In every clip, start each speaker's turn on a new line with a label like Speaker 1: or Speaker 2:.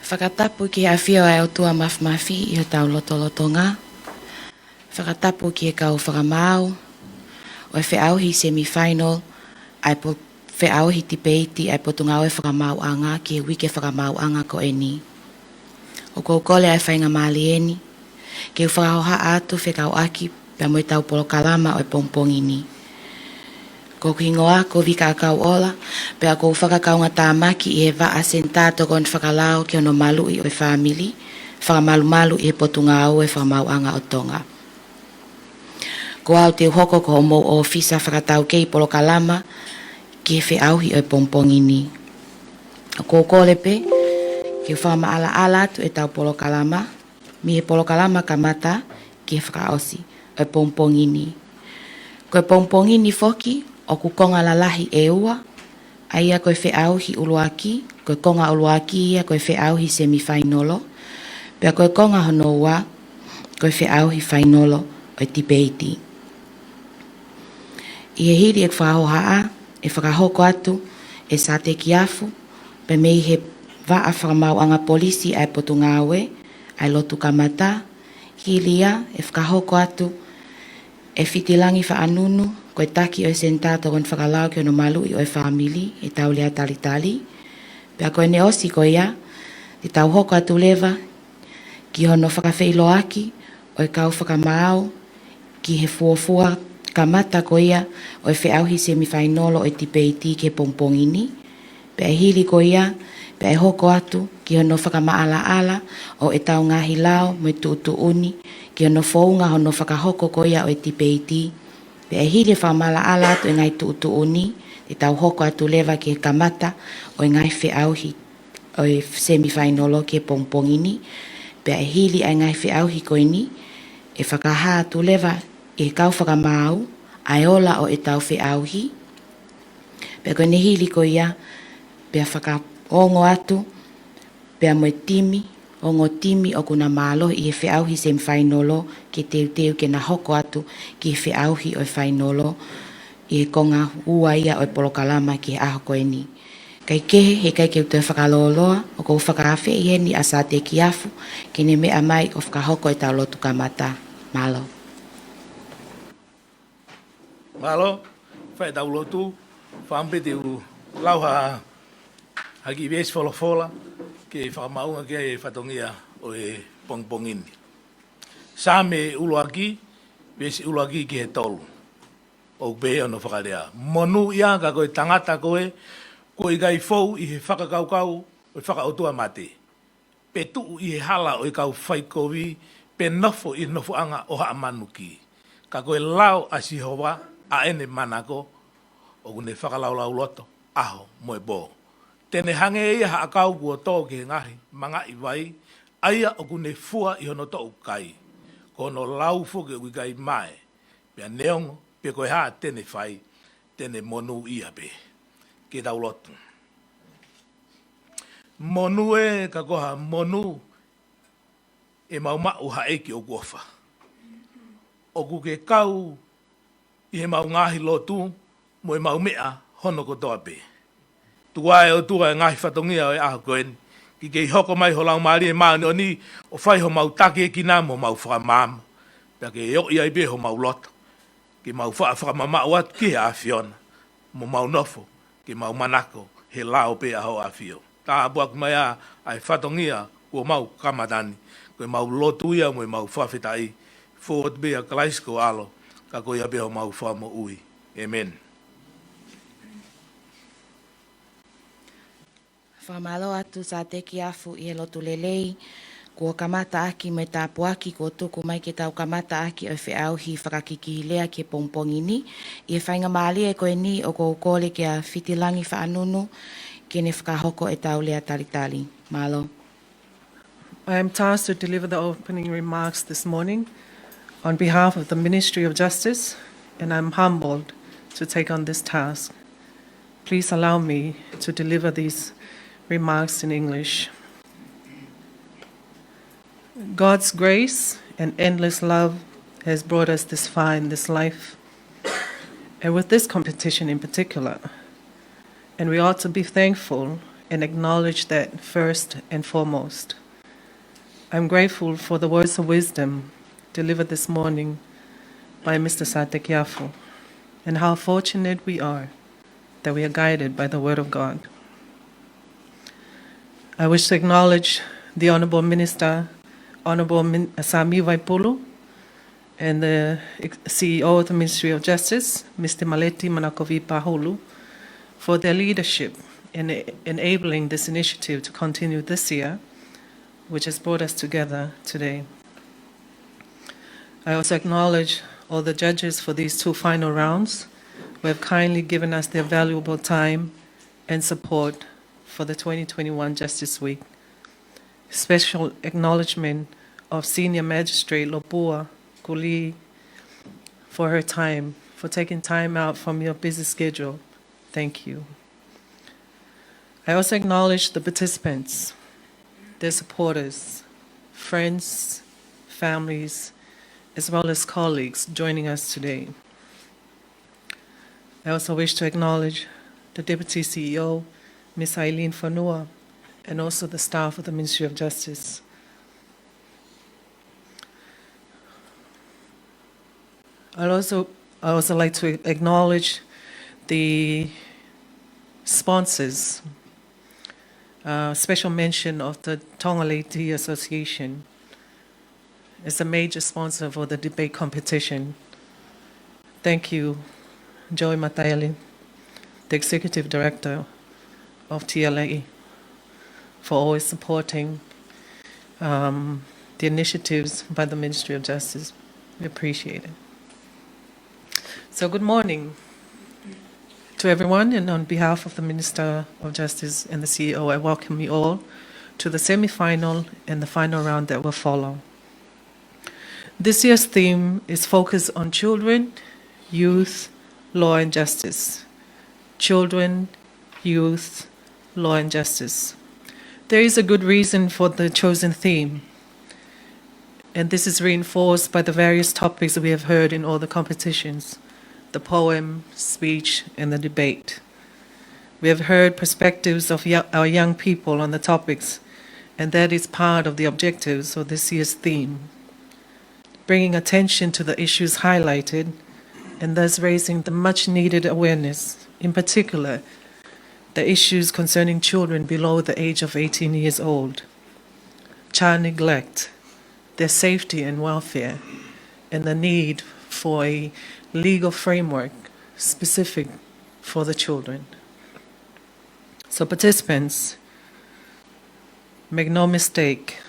Speaker 1: Whakatapu ki awhio e o tua mafi i o tau lotolotonga. Whakatapu ki e kau Fakamaau. O e whiauhi semi-final. Ai po whiauhi tipeiti ai po tungau e Fakamaau'anga ki e Uike Fakamaau'anga ko eni. O kou kole ai whainga maalieni. Ke u whakahoha atu whekau aki pia mo i tau polo kalama o e pompongini. Ko kingoa ko vika akau ola, pe ako whakakaunga tāmaki i e waa sentato kon whakalao ki ono malu i o e family, whakamalu i e potunga au e Fakamaau'anga o Tonga. Ko au te hoko ko mo o ofisa whakatau kei polo kalama ki e whiauhi o e pompongini. Ko kolepe, ki whama ala atu e tau polo kalama, mi e polo kalama kamata ki e whakaosi o e pompongini. Ko e pompongini foki, o ku konga lalahi e ua, aia koe whiauhi uluaki, koe konga uluaki ia koe whiauhi semi-finalo, pia koe konga hono ua, koe whiauhi finalo o e tipeiti. I e hiri e whahohaa, e whakahoko atu, e sa te kiafu, pe mei he waa Fakamaau'anga polisi ai potungawe, ai lotu kamata, hilia e whakahoko atu, e whitilangi whaanunu, koe taki o e sentato kon whakalau ki ono malu i o e family, e tau lea talitali. Pea koe ne osi ko ia, te tau hoko atu lewa, ki hono whakawheilo aki, o e kau Fakamaau, ki he fuafua kamata ko ia, o e whiauhi semi-finalo o e tipeiti ke pompongini. Pea hili ko ia, pea e hoko atu, ki hono whakamaala o e tau ngahi lao, mo e tuutuuni, ki hono founga hono whakahoko ko ia o e tipeiti. Pe e hiri whamala ala atu e ngai tuutuuni, te tau hoko atu lewa ki e kamata o e ngai whiauhi o e semi-finalo ki e pompongini. Pe e hiri ai ngai whiauhi ko ini, e whakaha atu lewa e kau Fakamaau, ai ola o e tau whiauhi. Pe koe ne hiri ko ia, pe a whakaongo atu, pe a moe timi, ongo timi o kuna malo i e whiauhi semi-finalo ki teu ke na hoko atu ki e whiauhi o e finalo i e konga ua ia o e polokalama ki e aho koe ni. Kai kehe he kai keu te whakaloloa o kou whakawhi i heni a sa te kiafu ki ne mea mai o whakahoko e tau lotu kamata. Malo.
Speaker 2: Malo, whae tau lotu, whampe te u lauha haki ves wholofola, ke Fakamaau'anga ke e whatongia o e pongpongini. Sa me uluaki, vesi uluaki ki he tolu. O be ono whakarea. Monu ia ka koe tangata koe gai fou i he whakakaukau o e whakaotua mate. Pe tuu i he hala o e kau whaikowi, pe nofo i nofo anga o haa manuki. Ka koe lau a sihowa a ene manako o kune whakalaulau loto, aho moe bo. Tene hange ia haa kau kua tō ke ngahi, manga i vai, aia o kune fua i hono tō kai. Kono lau fuke ui kai mai, pia neongo, pia koe haa tene whai, tene monu ia pe, ke tau lotu. Monu e ka koha monu e maumau haeki o kuofa. O ku ke kau i he mau ngahi lotu, mo e mau mea hono kotoa pe. Tua e o tua e ngahi whatongia o e aho koen. Ki kei hoko mai ho lau maari e maani o ni o whai ho mau take e kina mo mau whakamama. Pea ke eo ia i be ho mau loto. Ke mau whakamama o atu ki he awhiona. Mo mau nofo, ke mau manako he lao pe aho awhio. Tā apuak mai a ai whatongia kua mau kamatani. Koe mau lotu ia mo e mau whawhetai. Forward be a kalaisko alo. Ka koe a be ho mau whamo ui. Amen.
Speaker 1: Whamalo atu sa te kiafu i he lotu lelei, kua kamata aki me tāpu aki kua tuku mai ke tau kamata aki o whiauhi whakakiki lea ke pompongini. I e whainga maali e koe ni o kou kore ke a whitilangi whaanunu ke ne whakahoko e tau lea talitali. Malo.
Speaker 3: I am tasked to deliver the opening remarks this morning on behalf of the Ministry of Justice, and I'm humbled to take on this task. Please allow me to deliver these remarks in English. God's grace and endless love has brought us this far in this life, and with this competition in particular. And we ought to be thankful and acknowledge that first and foremost. I'm grateful for the words of wisdom delivered this morning by Mr. Satekiafu, and how fortunate we are that we are guided by the Word of God. I wish to acknowledge the Honourable Minister, Honourable Sami Vaipulu, and the CEO of the Ministry of Justice, Mr. Maleti Manakovi Paholu, for their leadership in enabling this initiative to continue this year, which has brought us together today. I also acknowledge all the judges for these two final rounds who have kindly given us their valuable time and support for the 2021 Justice Week. Special acknowledgement of Senior Magistrate Lopua Kuli for her time, for taking time out from your busy schedule. Thank you. I also acknowledge the participants, their supporters, friends, families, as well as colleagues joining us today. I also wish to acknowledge the Deputy CEO, Ms. Eileen Fanau, and also the staff of the Ministry of Justice. I'd also like to acknowledge the sponsors. Special mention of the Tonga Lady Association as a major sponsor for the debate competition. Thank you, Joy Matayali, the Executive Director of TLA, for always supporting the initiatives by the Ministry of Justice. We appreciate it. So good morning to everyone, and on behalf of the Minister of Justice and the CEO, I welcome you all to the semi-final and the final round that will follow. This year's theme is focused on children, youth, law and justice. Children, youth, law and justice. There is a good reason for the chosen theme, and this is reinforced by the various topics we have heard in all the competitions, the poem, speech, and the debate. We have heard perspectives of our young people on the topics, and that is part of the objectives of this year's theme, bringing attention to the issues highlighted and thus raising the much-needed awareness, in particular, the issues concerning children below the age of 18 years old, child neglect, their safety and welfare, and the need for a legal framework specific for the children. So participants, make no mistake,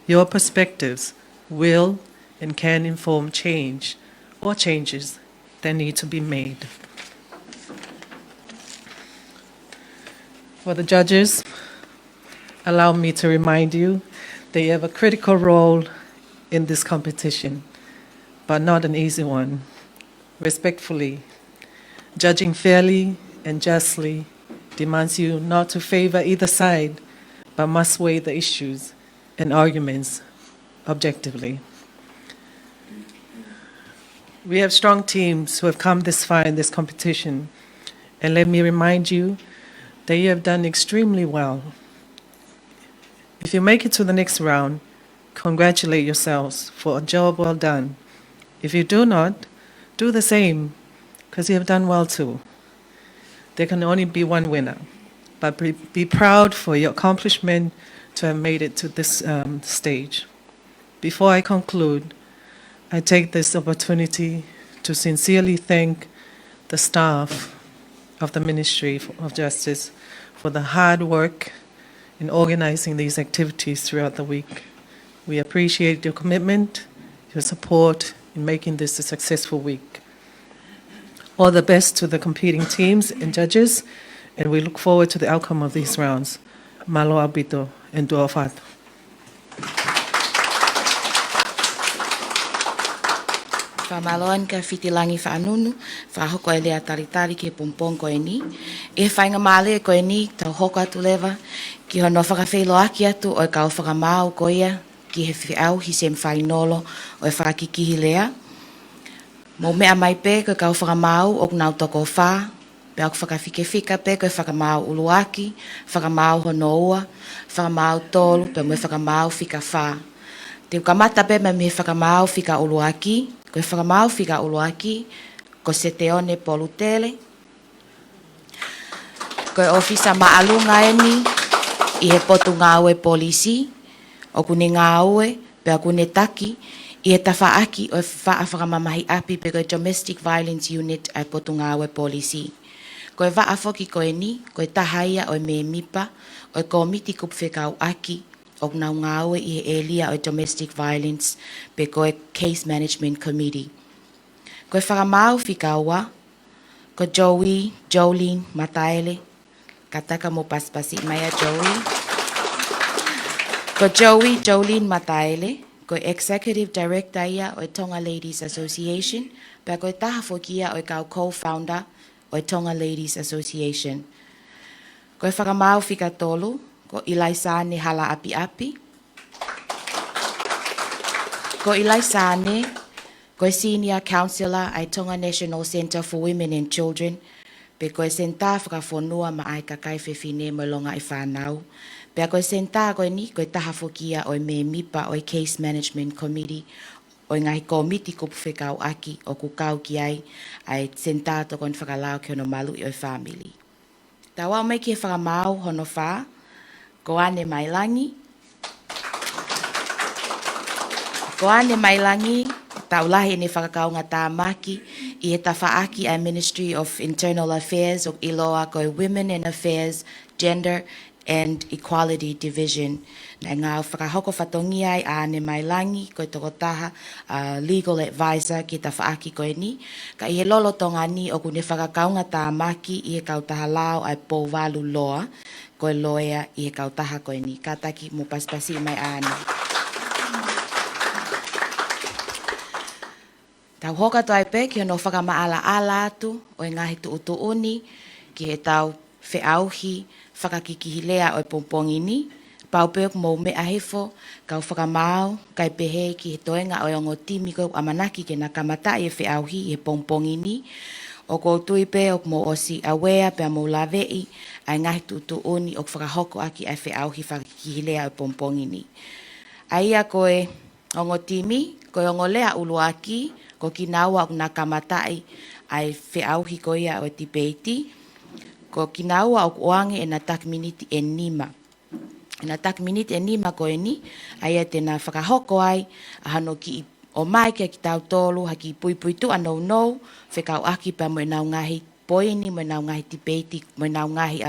Speaker 3: your perspectives will and can inform change or changes that need to be made. For the judges, allow me to remind you that you have a critical role in this competition, but not an easy one. Respectfully, judging fairly and justly demands you not to favor either side, but must weigh the issues and arguments objectively. We have strong teams who have come this far in this competition, and let me remind you that you have done extremely well. If you make it to the next round, congratulate yourselves for a job well done. If you do not, do the same, because you have done well too. There can only be one winner, but be proud for your accomplishment to have made it to this stage. Before I conclude, I take this opportunity to sincerely thank the staff of the Ministry of Justice for the hard work in organizing these activities throughout the week. We appreciate your commitment, your support in making this a successful week. All the best to the competing teams and judges, and we look forward to the outcome of these rounds. Malo abito and duofat.
Speaker 1: Whamaloan ka whitilangi whaanunu, whahoko e lea taritari ke pompong koe ni. E whainga male koe ni, tau hoko atu lewa, ki hono whakawhelo aki atu o e kau whakamau koe ia, ki he whiau hi sem whainolo o e whakikihi lea. Mo mea mai pe koe kau whakamau o nau toko wha, pe au whakawhikewhika pe koe whakamau uluaki, whakamau honoua, whakamau tolu, pe mwe whakamau whika wha. Te ukamata pe me whakamau whika uluaki, koe whakamau whika uluaki, ko se te one polutele. Koe ofisa maalunga eni, i he potu ngāue polisi, o kune ngāue, pe a kune taki, i he tawhaaki o whakamamahi api pe koe Domestic Violence Unit ai potu ngāue polisi. Koe whaafoki koe ni, koe tahaia o me mipa, o komiti kupwhekau aki, o nau ngāue i he elia o Domestic Violence pe koe Case Management Committee. Koe whakamau whikaua, ko Joey, Jolene, Mataele, kataka mo paspasi maya Joey. Ko Joey, Jolene Mataele, ko Executive Director ia o Tonga Ladies Association, pe koe taha fokia o kau co-founder o Tonga Ladies Association. Koe whakamau whika tolu, ko Ilaisane hala api api. Ko Ilaisane, koe Senior Councillor ai Tonga National Centre for Women and Children, pe koe senta whakawhonua ma ai kakai whewhine mo Longa'i Fanau. Pe koe senta koe ni, koe taha fokia o me mipa o Case Management Committee, o ngai komiti kupu whekau aki o kukau ki ai senta to kon whakalau ki ono malu i o family. Ta wau mai ki e whakamau hono wha, ko ane mailangi. Ko ane mailangi, taulahi ne whakakaunga tā maki, i he tawhaaki ai Ministry of Internal Affairs o iloa koe Women and Affairs, Gender and Equality Division. Nā ngā whakahoko whatongi ai ane mailangi, koe toko taha legal advisor ki tawhaaki koe ni. Ka i he lolo tonga ni o kune whakakaunga tā maki i he kautaha lao ai pōwalu loa, koe loea i he kautaha koe ni. Ka taki mo paspasi mai ane. Tau hoka toi pe ki ono whakamaala ala atu o e ngahi tuutuuni ki he tau whiauhi whakakikihilea o e pompongi ni. Pau peok mou me ahefo, kau whakamau, kai pehe ki he toenga o ongo timi ko amanaki ke na kamata i e whiauhi i he pompongi ni. O kou tui pe o mo osi awea pe a mou lavei ai ngahi tuutuuni o whakahoko aki ai whiauhi whakakikihilea o e pompongi ni. Aia koe ongo timi, koe ongo lea uluaki, ko ki naua o na kamatai ai whiauhi ko ia o Tibeiti, ko ki naua o oange e na tak miniti e nima. E na tak miniti e nima ko e ni, ai te na whakahoko ai, ahano ki o mai ki tau tolu, haki pui tu anou nou, whekau aki pa mo e nau ngahi poini, mo e nau ngahi Tibeiti, mo e nau ngahi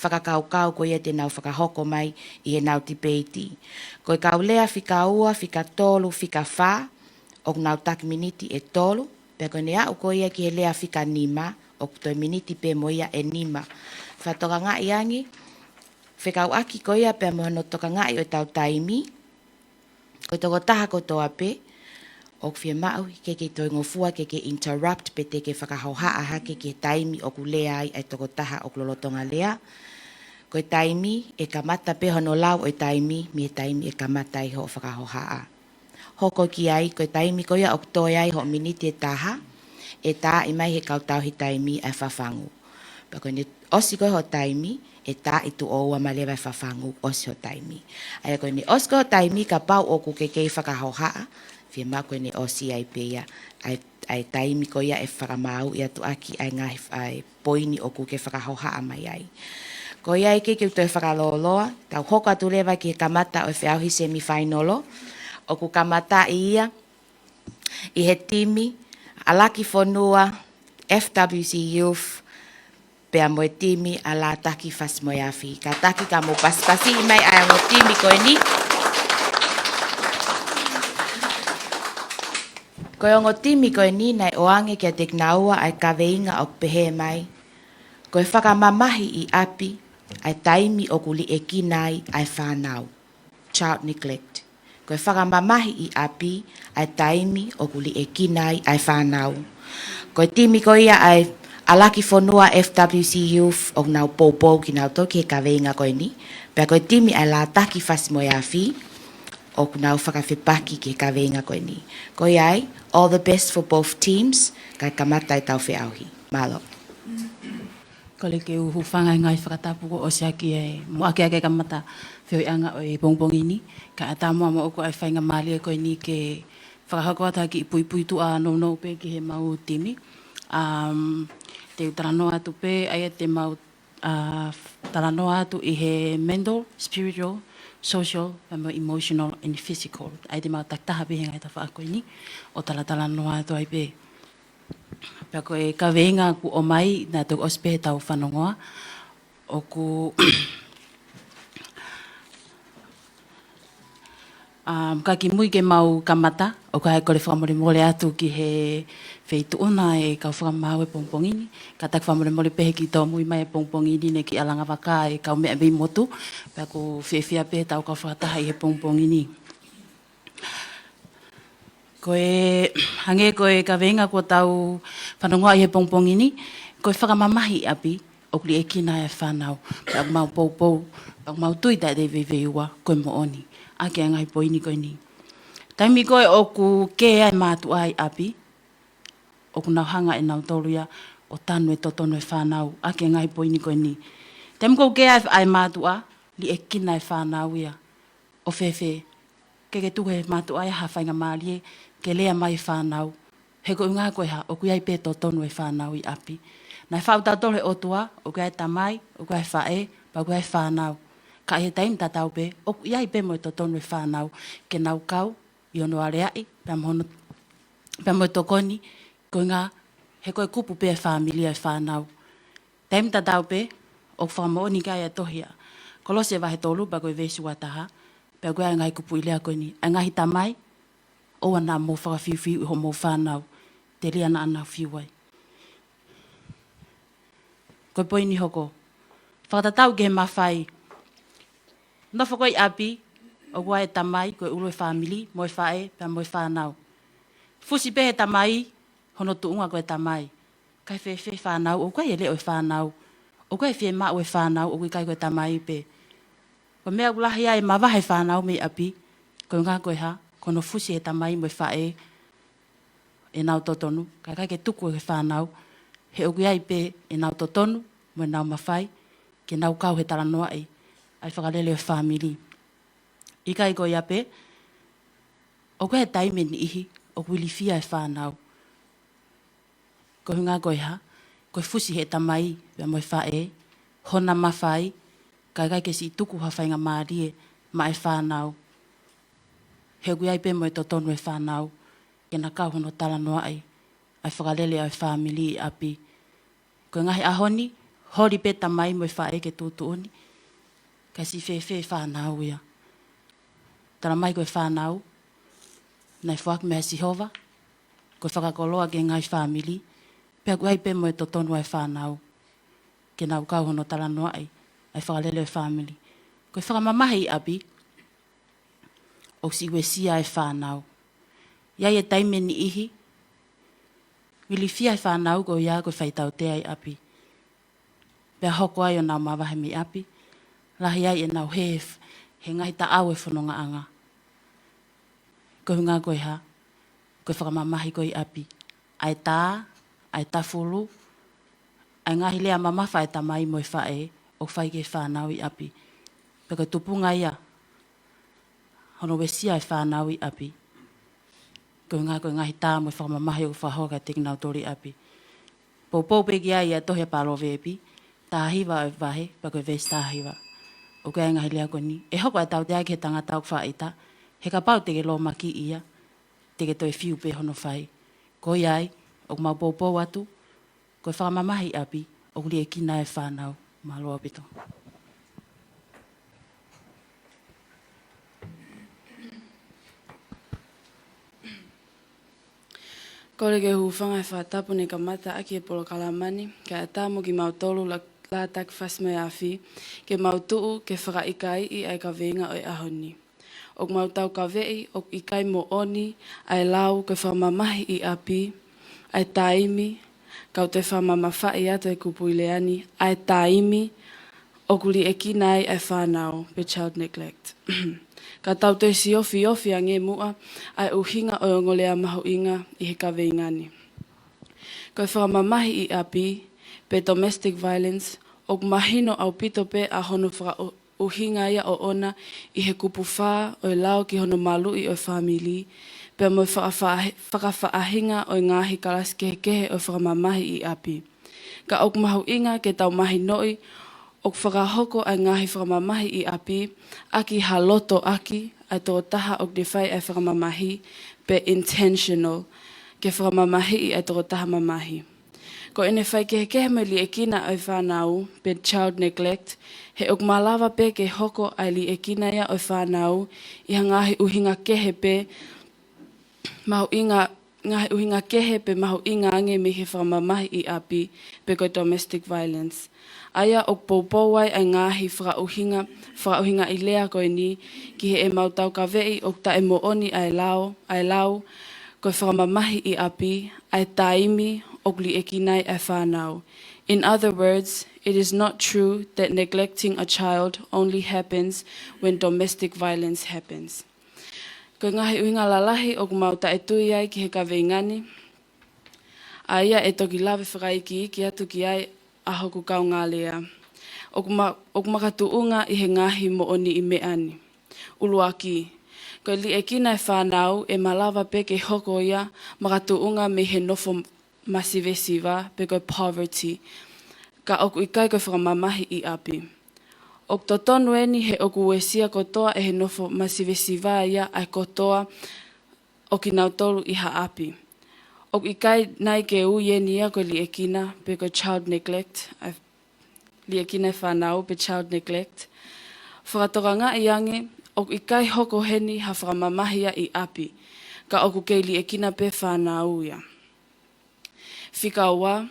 Speaker 1: whakakaukau ko ia te nau whakahoko mai i e nau Tibeiti. Ko e kau lea whikaua, whikatolu, whikawha, o nau tak miniti e tolu, pe koe nea o koe ia ki he lea whika nima, o toi miniti pe mo ia e nima. Whatoka ngā iangi, whekau aki koe ia pe mo hano toka ngā i o tau taimi, ko toko taha ko toa pe, o whia mau ke toi ngofua ke interrupt pe te ke whakahoha aha ke taimi o ku lea ai toko taha o klolotonga lea. Ko taimi e kamata pe hano lau o taimi, mi e taimi e kamata i ho whakahoha a. Hoko ki ai, koe taimi ko ia oktoi ai ho miniti e taha, e tā i mai he kautau hi taimi ai whawhangu. Pa koe ne osi koe ho taimi, e tā i tu oua ma lewa whawhangu osi ho taimi. Ai koe ne osi koe ho taimi ka pau oku ke kei whakahohaa, whia mā koe ne osi ai peia, ai taimi ko ia e whakamau i atu aki ai ngahi ai poini oku ke whakahohaa mai ai. Ko ia i ke toi whakaloloa, tau hoko atu lewa ki he kamata o e whiauhi semi-finalo, o ku kamata ia, i he timi, alaki whanua, FWC Youth, pea moe timi, ala taki whas moe awhi. Ka taki ka mo paspasi i mai ai ango timi koe ni. Koe ango timi koe ni, nai oange kia te knaua ai kaweinga o pehe mai. Koe whakamamahi i api, ai taimi o kuli e kinai ai Fanau. Child neglect. Koe whakamamahi i api, ai taimi o kuli e kinai ai Fanau. Koe timi ko ia ai alaki whanua FWC Youth o nau pōpō ki nau toki he kaweinga koe ni. Pea koe timi ai la taki whas moe awhi o nau whakawhipaki ki he kaweinga koe ni. Koe ai, all the best for both teams, kai kamatai tau whiauhi. Malo.
Speaker 4: Ko le ke uhu whangai ngai whakatapu ko o siaki e mo ake kamata whioi anga o e bongbongini. Ka ata mua mo oko ai whainga mali e koe ni ke whakahako ata ki pui tu a no pe ki he mau timi. Te utaranoa atu pe ai te mau taranoa atu i he mental, spiritual, social, emotional and physical. Ai te mau taktaha pe hengai ta whaako ni o taranoa atu ai pe. Pea koe ka veinga ku o mai na tō ospe tau whanongoa o ku ka ki mui ke mau kamata o ka e kore whamore atu ki he wheituuna e ka whamau e pongpongini ka tak whamore pehe ki tō mui mai e pongpongini ne ki alanga waka e ka mea vei motu pea ku whiawhia pehe tau ka whakataha i he pongpongini. Koe hange koe ka venga ko tau whanongoa i he pongpongini, koe whakamamahi api o kli e kina e whanau. Pea mau pou, pea mau tui tai te veiveua koe mo oni. Ake ngai poini koe ni. Taimi koe o ku ke ai mātu ai api, o ku nau hanga e nau toluia o tanu e Totonu e whanau. Ake ngai poini koe ni. Taimi koe ke ai mātu a, li e kina e whanau ia. O whewhe, ke tuhe mātu ai ha whainga maalie, ke lea mai whanau. He koe ngā koe ha, o kuiai pē Totonu e whanau i api. Nai whautau he otua, o kuiai tamai, o kuiai whae, pa kuiai whanau. Ka he taim tatau pē, o kuiai pē mo e Totonu e whanau, ke nau kau, i ono areai, pē mo e tokoni, koe ngā, he koe kupu pē e whamilia e whanau. Taim tatau pē, o whamaoni kai e tohia. Kolose wahe tolu, pa koe vesu ataha, pē kuiai ngai kupu ilea koe ni. A ngahi tamai, o ana mo whakawhiwhiu ho mo whanau, te lia na ana whiuai. Koe poini hoko, whakatatau ke he mawhai, no whakoi api, o kua e tamai, koe ulo e whamili, mo e whae, pia mo e whanau. Fusi pe he tamai, hono tuunga koe tamai. Kai whewhe whanau, o kua e leo e whanau, o kua e whie maa o e whanau, o kua kai koe tamai pe. Koe mea ulahi ai mawahe whanau me api, koe ngā koe ha, kono fusi he tamai mo e whae, e nau Totonu, kai ke tuku e whanau, he oku ai pe e nau Totonu, mo e nau mawhai, ke nau kau he taranoa e, ai whakalele o whamili. I kai koe ape, oku he taime ni ihi, o wili fia e whanau. Ko ngā koe ha, koe fusi he tamai, pe mo e whae, hona mawhai, kai ke si tuku ha whainga maarie, ma e whanau. He kui ai pe mo e Totonu e whanau, ke na kau hono tala noa ai whakalele ai whamili i api. Ko ngahi ahoni, hori pe tamai mo e whae ke tūtuoni, kai si whewhe whanau ia. Tara mai koe whanau, nai whaak mea si hova, koe whakakoloa ke ngai whamili, pea kui ai pe mo e Totonu ai whanau, ke nau kau hono tala noa ai whakalele ai whamili. Koe whakamamahi i api, o si wesia e whanau. Iai e taime ni ihi, wili fia e whanau ko ia koe whaitau te ai api. Pea hoko ai o nau mawahe mi api, lahi ai e nau he ngahi ta au e Longa'i. Koe ngā koe ha, koe whakamamahi koe i api. Ai tā fulu, ai ngahi lea mamafa e tamai mo e whae, o whai ke whanau i api. Pea koe tupunga ia, hono wesia e whanau i api. Koe ngahi tā mo e whakamamahi o whahoka te kinau tori api. Pou peki ai e tohe palo vepi, tā hiwa e wahe, pa koe ves tā hiwa. O koe ngahi lea koe ni. E hoko e tau te ake he tangata o whaita, he ka pau te ke lo maki ia, te ke toi fiu pe hono whai. Ko iai, o mau pou atu, koe whakamamahi api, o kuli e kina e whanau, maloa pito.
Speaker 5: Kore ke hu whangai whatapu ne ka mata aki e polo kalamani, ka e tā mo ki mau tolu la tak whasme awhi, ke mau tuu ke whakaikai i ai ka venga o e ahoni. O mau tau ka vei, o ikai mo oni, ai lau ke whamamahi i api, ai taimi, kau te whamamawhai atu e kupu i leani, ai taimi, o kuli e kinai ai whanau, pe child neglect. Ka tau te si ofi a nge mua, ai uhinga o ngolea mahu inga i he ka veingani. Koe whamamahi i api, pe domestic violence, o mahino au pito pe a hono uhinga ia o ona I he kupu wha o lao ki hono malui o family, pe mo whakawhaahinga o ngahi kalas kehe o whakamamahi I api. Ka ok mahu inga ke tau mahi noi, ok whakahoko ai ngahi whakamamahi I api, aki haloto aki, ai tō taha ok de whai ai whakamamahi, pe intentional, ke whakamamahi ai tō taha mamahi. Ko ene whai kehe me li e kina ai whanau, pe child neglect, he ok malawa pe ke hoko ai li e kina ia ai whanau, I hangahi uhinga kehe pe, mahu inga ngahi uhinga kehe pe mahu inga ange me he whamamahi I api pe ko domestic violence. Aya ok poupouai ai ngahi whakauhinga I lea koe ni ki he e mautau ka vei ok ta e mooni ai lau ko whamamahi I api ai taimi ok li e kinai ai whanau. In other words, it is not true that neglecting a child only happens when domestic violence happens. Ko ngahi uhinga lalahi o kumauta e tui ai ki he ka veingani. Aia e toki lawe whakaiki ki atu ki ai a hoku kau ngā lea. O kumakatuunga I he ngahi mooni I meani. Uluaki. Ko li e kina e whanau e malawa pe ke hoko ia makatuunga me he nofo masivesiva pe ko poverty. Ka oku ikai ko whakamamahi I api. Ok Totonu eni he oku wesia kotoa e he nofo masivesiva ia ai kotoa o ki nautolu I haapi. Ok ikai nai ke ui ia ko li e kina pe ko child neglect. Li e kina e whanau pe child neglect. Whakatoka ngā iange, ok ikai hoko heni ha whakamamahia I api. Ka oku kei li e kina pe whanau ia. Whikaua,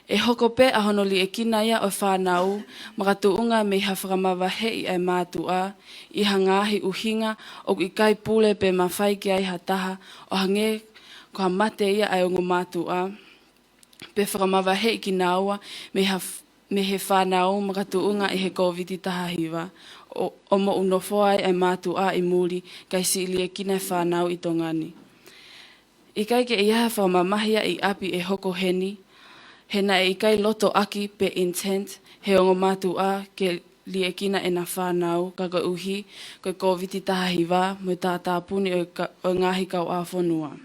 Speaker 5: e hoko pe a hono li e kina ia o whanau, makatuunga me ha whakamawahei ai mātua, I hangahi uhinga o I kai pule pe mawhai ki ai hataha o hange ko ha mate ia ai o ngō mātua, pe whakamawahei ki naua me he whanau makatuunga I he COVID taha hiwa, o mo unofo ai mātua I muri kai si li e kina whanau I tongani. I kai ke ia whamamahia I api e hoko heni, he na e kai loto aki pe intent, he ongo mātua ke li e kina e na whanau, ka ko uhi, ko COVID taha hiwa, mo tātāpuni o ngahi kau a whanua.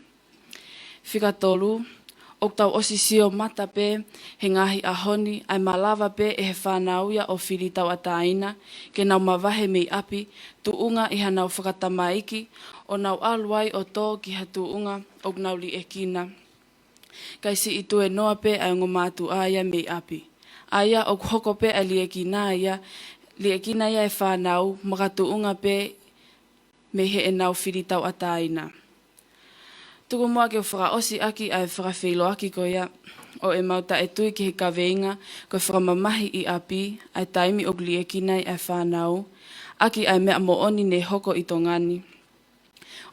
Speaker 5: Whika tolu, ok tau osisio mata pe, he ngahi ahoni, ai malawa pe e he whanau ia o whiri tau ataina, ke nau mawahe mei api, tuunga I hanau whakatamaiki, o nau aluai o tō ki ha tuunga, ok nau li e kina. Kai si I tue noa pe ai ngō mātu aia mei api. Aia ok hoko pe ai li e kina ia e whanau, makatuunga pe me he e nau whiri tau ataina. Tuku mua ke whakaosi aki ai whakawhilo aki ko ia, o e mauta e tui ki he kaweinga, ko whakamamahi I api, ai taimi ok li e kina ai whanau, aki ai mea mooni ne hoko I tongani.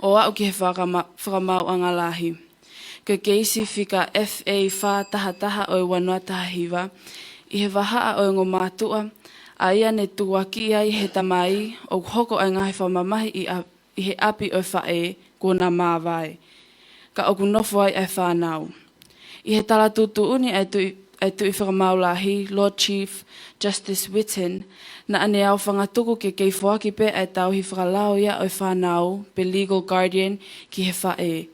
Speaker 5: O au ki he Fakamaau'anga lahi. Ko keisi whika FA wha taha o e wanua taha hiwa, I he wahaa o e ngō mātua, a ia ne tuaki ai he tamai, o hoko ai ngahi whamamahi I he api o whae, kona māwai. Ka oku nofo ai whanau. I he tala tutuuni ai tui Fakamaulahi, Lord Chief Justice Witten, na ane au whangatuku ke kei whoaki pe ai tauhi whakalao ia o whanau, pe legal guardian ki he whae.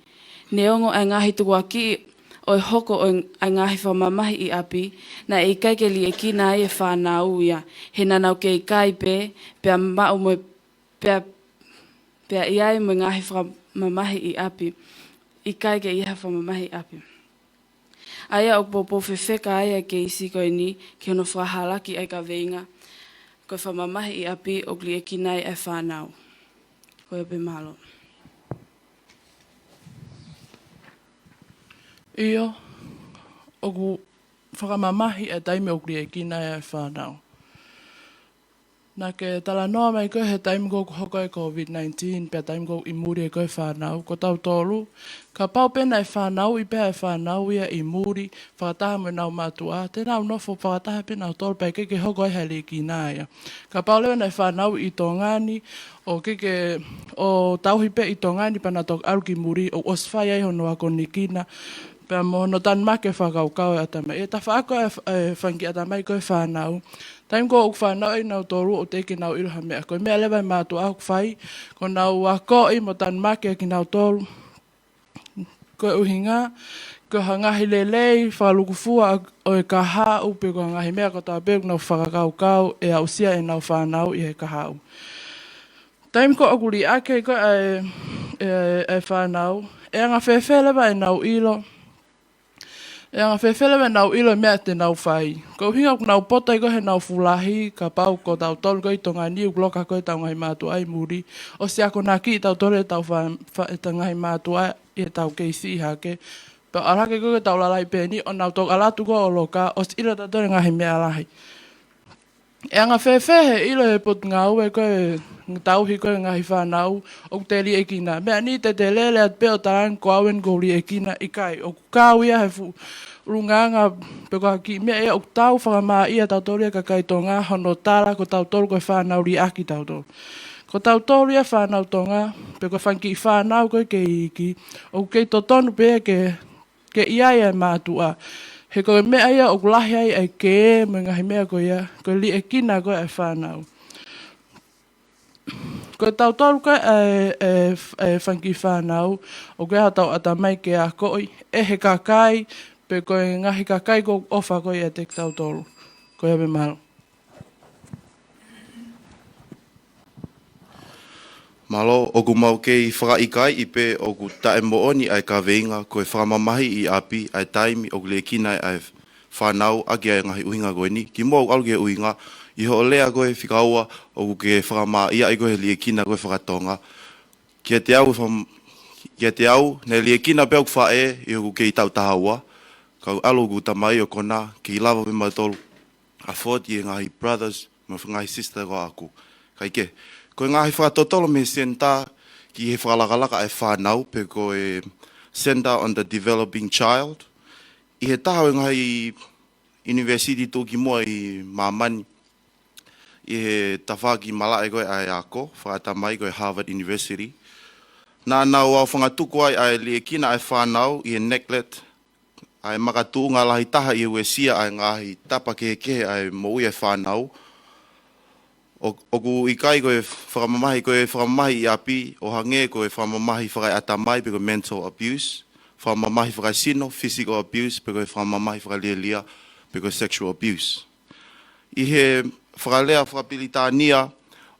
Speaker 5: Neongo ai ngahi tukuaki o e hoko o ai ngahi whamamahi I api, na e kai ke li e kina ai e whanau ia, he nanau ke I kai pe, pe a mau mo, pe a iai mo ngahi whamamahi I api, I kai ke iha whamamahi api. Aia o popo whewheka aia ke isi koe ni, ki hono whahalaki ai ka veinga, koe whamamahi I api o li e kinai ai whanau. Koe pe mahalo.
Speaker 6: Iyo, o ku whakamamahi e taimi o li e kinai ai whanau. Nā ke tala noa mai koe he taimi ko hoko e COVID-19, pia taimi ko I muri e koe whanau, ko tau tolu. Ka pau pena e whanau, I pia e whanau ia I muri, whakataha mo nau mātua. Tēnā unofo whakataha pena o tolu, pia keke hoko e heli ki nāia. Ka pau lewa e whanau I tongani, o keke o tauhi pe I tongani pana tok aru ki muri, o oswhai ai hono ako nikina, Pea mo no tan make whakaukau e atamai. E ta whaako e whanki atamai koe whanau. Taim ko uk whanau e nau toru o teke nau iruha mea. Koe mea lewa mātu au whai. Ko nau wako i mo tan make ki nau toru. Koe uhinga. Koe hangahi lelei, whaluku fua o e kaha upe ko hangahi mea ko tā pēku nau whakakaukau e au sia e nau whanau i he kahau. Taim ko akuri ake ko e whanau. E anga whewhelewa e nau ilo. E anga whewhelewa e nau ilo mea te nau whai. Ko hinga ku nau potai ko he nau fulahi, ka pau ko tau tolu ko i tonga niu bloka ko e tau ngai mātua ai muri. O si ako nā ki i tau tore e tau ngai mātua i e tau keisi i hake. Pero arake ko e tau lalai pēni o nau tau alatu ko o loka o si ira tau tore ngahi mea lahi. E anga whewhehe ilo e potu ngā ue ko e tauhi ko e ngahi whanau o te li e kina. Mea ni te lele at peo tarang ko awen ko li e kina i kai. O kukau ia he fu runganga peko haki. Mea ia o tau whakamaa ia tau toria ka kai tonga hono tala ko tau toru ko e whanau li aki tau toru. Ko tau toru ia whanau tonga peko whanki i whanau ko ke iki. O kei Totonu pe ke iaia mātua. He koe mea ia o kulahi ai ai ke me ngahi mea ko ia. Ko li e kina ko e whanau. Ko tau toru ko e whanki whanau, o koe ha tau atamai ke a koi, e he kakai, pe koe ngahi kakai ko ofa koe e te tau toru. Koe abe mahalo.
Speaker 7: Malo, oku mau kei whakaikai i pe oku tae mooni ai ka veinga koe whamamahi i api ai taimi oku le kina ai whanau ake ai ngahi uhinga koe ni. Ki mua alu ke uhinga, i ho lea koe whikaua oku ke whakamaa ia ai koe le kina koe whakatonga. Kia te au, ne le kina pe oku whae i oku kei tau tahaua. Kau alu oku tamai o kona, ki lava pe matolu. A fort i ngahi brothers, ma ngahi sister ko aku. Kai ke. Ko ngahi whakatotolo me senta ki he whakalakalaka e whanau pe ko e Center on the Developing Child. I he taha o ngahi university tōki mua i Mamani. I he tawhaki malae koe ai ako, whakatamai koe Harvard University. Nā nau au whangatuku ai le kina ai whanau i he neklet. Ai makatu ngā lahi taha i ue sia ai ngahi tapa kehe ai mo ui e whanau. Oku ikai koe whakamamahi i api, o hange koe whakamamahi whakai atamai pe koe mental abuse, whakamamahi whakai sino, physical abuse, pe koe whakamamahi whakai lia pe koe sexual abuse. I he whakalea whakapilitania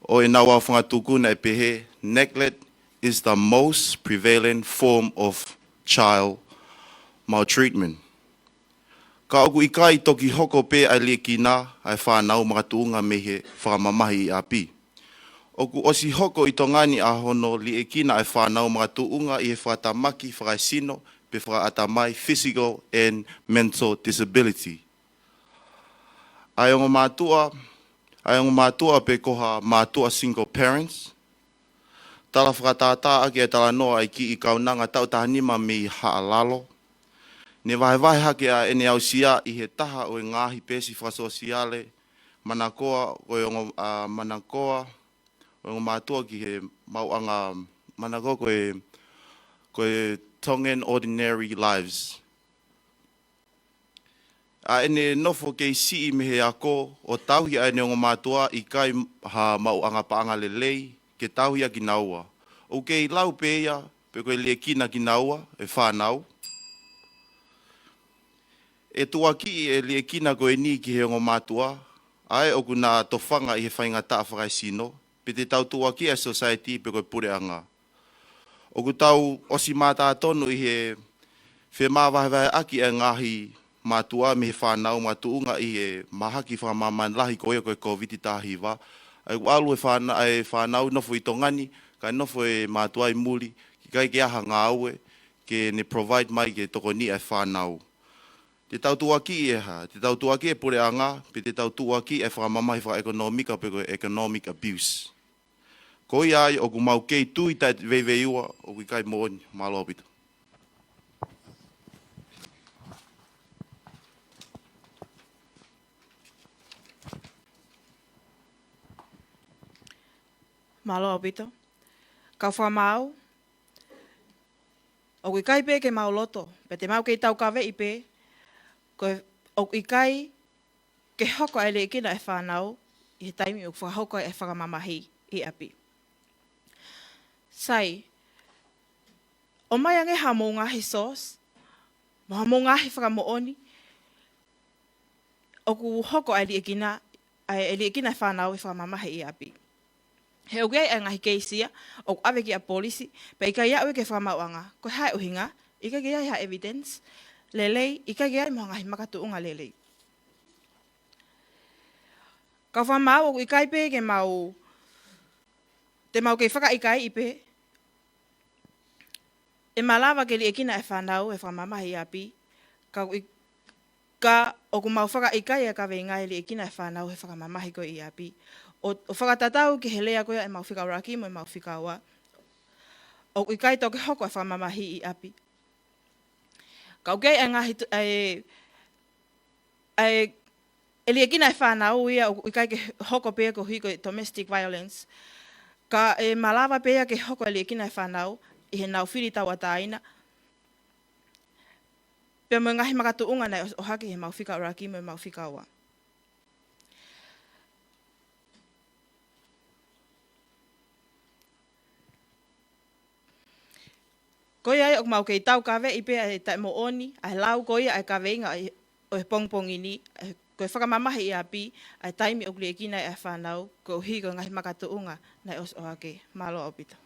Speaker 7: o e nawa whangatukuna e pehe, neglect is the most prevalent form of child maltreatment. Ka oku ikai toki hoko pe ai le kina ai whanau makatuunga me he whakamamahi i api. Oku osi hoko i tongani a hono li e kina ai whanau makatuunga i he whakatamaki whakaisino pe whakatamai physical and mental disability. Ai ongo mātua pe koha mātua single parents. Tala whakatata ake e tala noa ai ki i kaunanga tau tahanima me i haalalo. Ne vai hake a ene au sia i he taha o e ngahi pesi whasosiale, manakoa o e manakoa o e mātua ki he mauanga manakoa koe Tongan ordinary lives. A ene nofo kei si i mehe ako o tauhi a ene o mātua i kai ha mauanga paanga lelei ke tauhi a ki naua. O kei lau peia pe koe le kina ki naua e whanau. E tuaki e lie kina koe ni ki he ongo mātua, ai oku nā tofanga i he whainga taa whakaisino, pe te tau tuaki e society pe koe pureanga. Oku tau osi mātaa tonu i he whemāwahewai aki e ngahi mātua me he whanau mātuunga i he mahaki whamaman lahi koe koe COVID tāhiwa. Ai alu e whanau nofo i tongani, kai nofo e mātua i muri, ki kai ke aha ngā aue, ke ne provide mai ke toko ni e whanau. Te tau tuaki e ha, te tau tuaki e pureanga, pe te tau tuaki e whakamamahi whakaekonomika pe koe economic abuse. Ko i ai, oku mau kei tui tai veiua, oku i kai mooni, malo opita.
Speaker 8: Malo opito. Kau whamau. O ikai pe ke mau loto, pe te mau ke tau kawe i pe, o ikai ke hoko ele i kina e whanau, i he taimi o whakahoko e whakamamahi i api. Sai, o mai ange ha mō ngahi sos, ma mō ngahi whakamooni, o ku hoko ele i kina e whanau e whakamamahi i api. He o gei e ngahi keisia, o ku awe ki a polisi, pe ika ia ue ke Fakamaau'anga, ko hae uhinga, ika gea ha evidence, lelei, ika gea mo ngahi makatuunga lelei. Ka whamau o ikai pe ke mau, te mau ke whakaikai ipe, e malawa ke li e kina e whanau e whamamahi api, ka o ku mau whakaikai e ka wenga e li e kina e whanau e whamamahi ko i api. O whakatatau ki he lea koia e mau whikauraki mo e mau whikaua. O ikai toke hoko e whamamahi i api. Ka ukei e ngahi e li e kina e whanau ia o ikai ke hoko pēa ko hui ko domestic violence. Ka e malawa pēa ke hoko e li e kina e whanau i he nau whiri tau ataina. Pea mo ngahi makatuunga nei o haki he mau whikauraki mo e mau whikaua. Koi ai o mau kei tau kawe i pea e tai mo oni, ai lau koi ai kawe inga o he pongpongini, koe whakamamahi i api, ai taimi o kli e kina e whanau, ko hi ko ngahi makatuunga nei os o hake, malo o pita.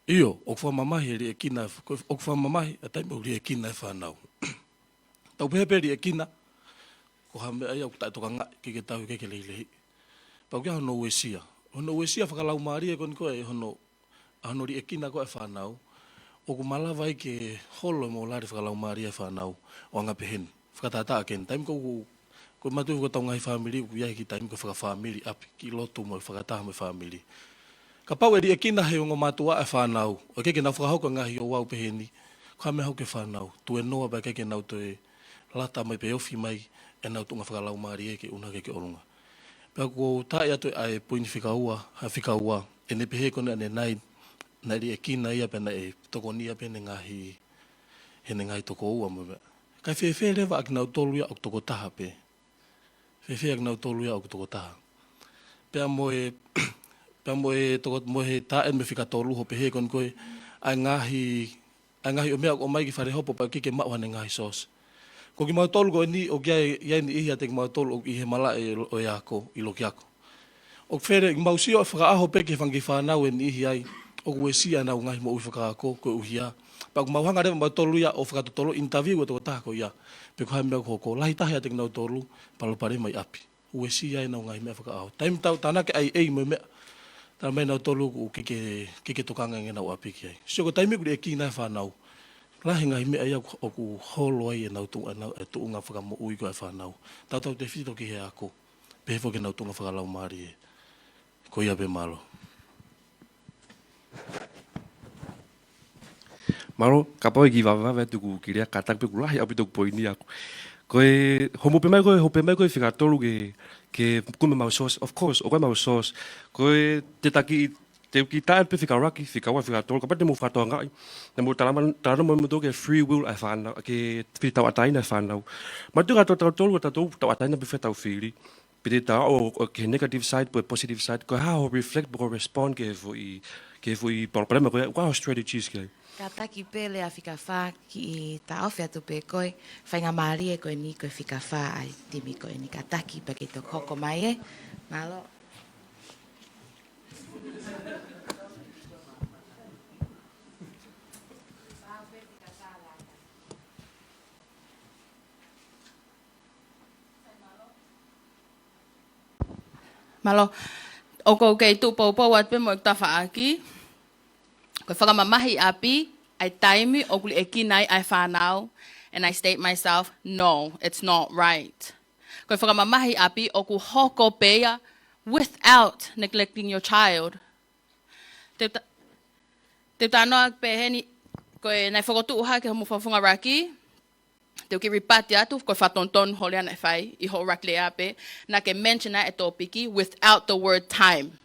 Speaker 2: Iyo, o whamamahi e kina, o whamamahi a taimi o kli e kina e whanau. Tau peheperi e kina, ko hame ai au tai toka ngai ki ke tau ke lehi. Pau kia hono uesia. Hono uesia whakalau maari e koni koe e hono ri e kina ko e whanau, o ku malawa i ke holo mo lari whakalau maari e whanau o anga pehen. Whakatata ken, taimi ko matu ko tau ngai family, ku iai ki taimi ko whakafamily api, ki lotu mo whakataha mo family. Ka pau e ri e kina he o ngā matua e whanau, o ke nau whakahauka ngahi o wau peheni, ka me hau ke whanau, tu e noa bai ke nau to e lata mai pe ofi mai, e nau tunga whakalau maari e ke una ke orunga. Pea ko tae atu ai poini whikaua, e ne pehe kone ane nai, nai ri e kina ia pena e tokonia pene ngahi, hene ngahi toko ua mo. Kai whewhe rewa aki nau tolu ia o toko taha pe. Whewhe aki nau tolu ia o toko taha. Pea mo e tae me whika tolu ho pehe kon koe, ai ngahi o mea o mai ki whare hopo pa kike mau hane ngahi sos. Ko ki mau tolu ko ni o kia iai ni ihia te ki mau tolu o i he mala e o iako, i lo kiako. O where i mau sio e whakaaho pe ke whangi whanau e ni ihiai, o kue sia nau ngahi mo ui whakaako, koe uhia. Pa ku mauhanga rewa mau tolu ia o whakatotolo interview o toko taha ko ia. Pe ku hai mea ko lahi tahi a te nau tolu, palo pare mai api. Ue sia e nau ngahi mea whakaaho. Taim tau tāna ke ai mo mea. Tāna mai nau tolu ku kike tokanga nge nau api ki ai. Sio ko taimi kuri e ki nai whanau. Lahi ngahi mea ia o ku holo ai e nau tuunga whakamo ui ko ai whanau. Tau te whito ki he ako. Pe hefo ke nau tunga whakalau maari e. Ko ia pe malo.
Speaker 9: Maro, ka pau e ki wawawe tuku ki rea katak pe kulahi api tuku poini aku. Koe, hope mai koe whikatolu ke kume mau sos, of course, o koe mau sos. Koe, te ki tae pe whikaraki, whikatolu, ka pate mo whakatoa ngai. Na mo tarana mo muto ke free will ai whanau, ke whitau ataina ai whanau. Matu ka tolu tau ataina pe whetau whiri. Pite ta o ke negative side, po positive side, ko ha ho reflect, ko respond ke fui problema ko wa strategies ke.
Speaker 1: Ka taki pele a whika whā ki i ta awhia tu pe koe, whainga maari e koe ni koe whika whā ai timi koe ni ka taki pa ki tō hoko mai e. Malo.
Speaker 5: Malo, o ko kei tu pou at pe mo ta whaaki. Ko whakamamahi api, ai taimi o kuli e kinai ai whanau, and I state myself, no, it's not right. Ko whakamamahi api o ku hoko pea without neglecting your child. Te tanoa pe heni, ko e nai whakotu uha ke homu whawhunga raki, te uki ripati atu, ko whatonton holea nei whai, I ho rakle ape, na ke mention e tō piki without the word time.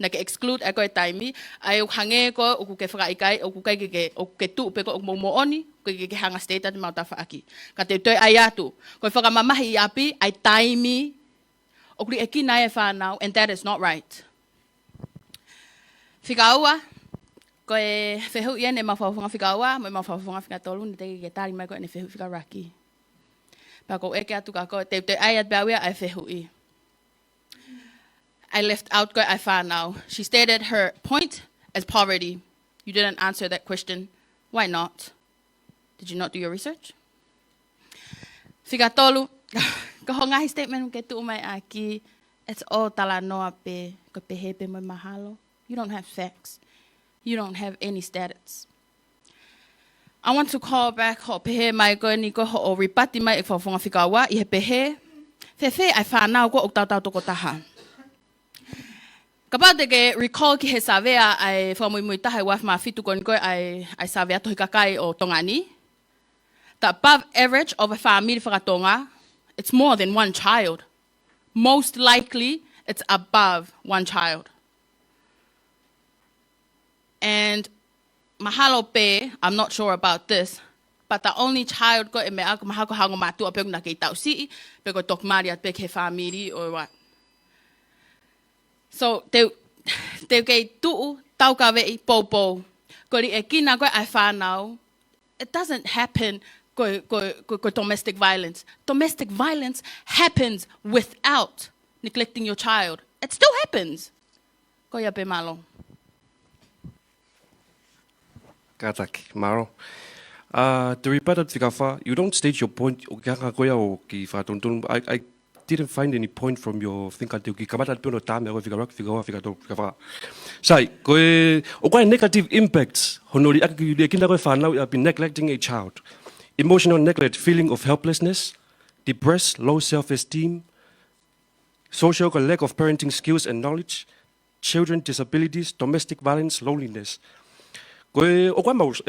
Speaker 10: na ke exclude ai ko e taimi, ai o hange ko o ke whakaikai, o ke tu pe ko o momooni, ko ke hanga state at mautafa aki. Ka te toi ai atu, ko whakamamahi i api, ai taimi, o kuri e kina e whanau, and that is not right. Whikaua, ko e whehu ia ne mawhawhunga whikaua, mo mawhawhunga whikatolu, ne teke ke tari mai ko e ne whehu whikaraki. Pa ko eke atu ka ko, te ai at bawia ai whehu i. I left out I Fanau. She stated her point as poverty. You didn't answer that question. Why not? Did you not do your research? Whikatolu, ka hongahi statement ke tu mai aki, it's all tala noa pe, ko pehepe mo mahalo. You don't have facts. You don't have any stats. I want to call back ho pehe mai ko ni ko ho ripati mai e whawhunga whikaua i he pehe. Fefe ai Fanau ko o tau toko taha. Kapag ke recall ki he savea ai Moimoi taha waf ma fitu kon ko ai savea tohi kakai o Tongani. The above average of a family for Tonga, it's more than one child. Most likely, it's above one child. And mahalo pe, I'm not sure about this, but the only child ko e me ako mahako hango matu apeg na kei tau si, pego tok mari at peg he family or what. So, te kei tuu, tau ka wei popo, kori e kina koe ai Fanau, it doesn't happen ko domestic violence. Domestic violence happens without neglecting your child. It still happens. Ko ia pe malo.
Speaker 9: Kataki, Maro. To rebuttal Tikafa, you don't state your point. I didn't find any point from your think until Kamata Puno Time or Figaro. Sai, go negative impacts. Honori Kinda have been neglecting a child. Emotional neglect, feeling of helplessness, depressed, low self-esteem, social lack of parenting skills and knowledge, children disabilities, domestic violence, loneliness. Source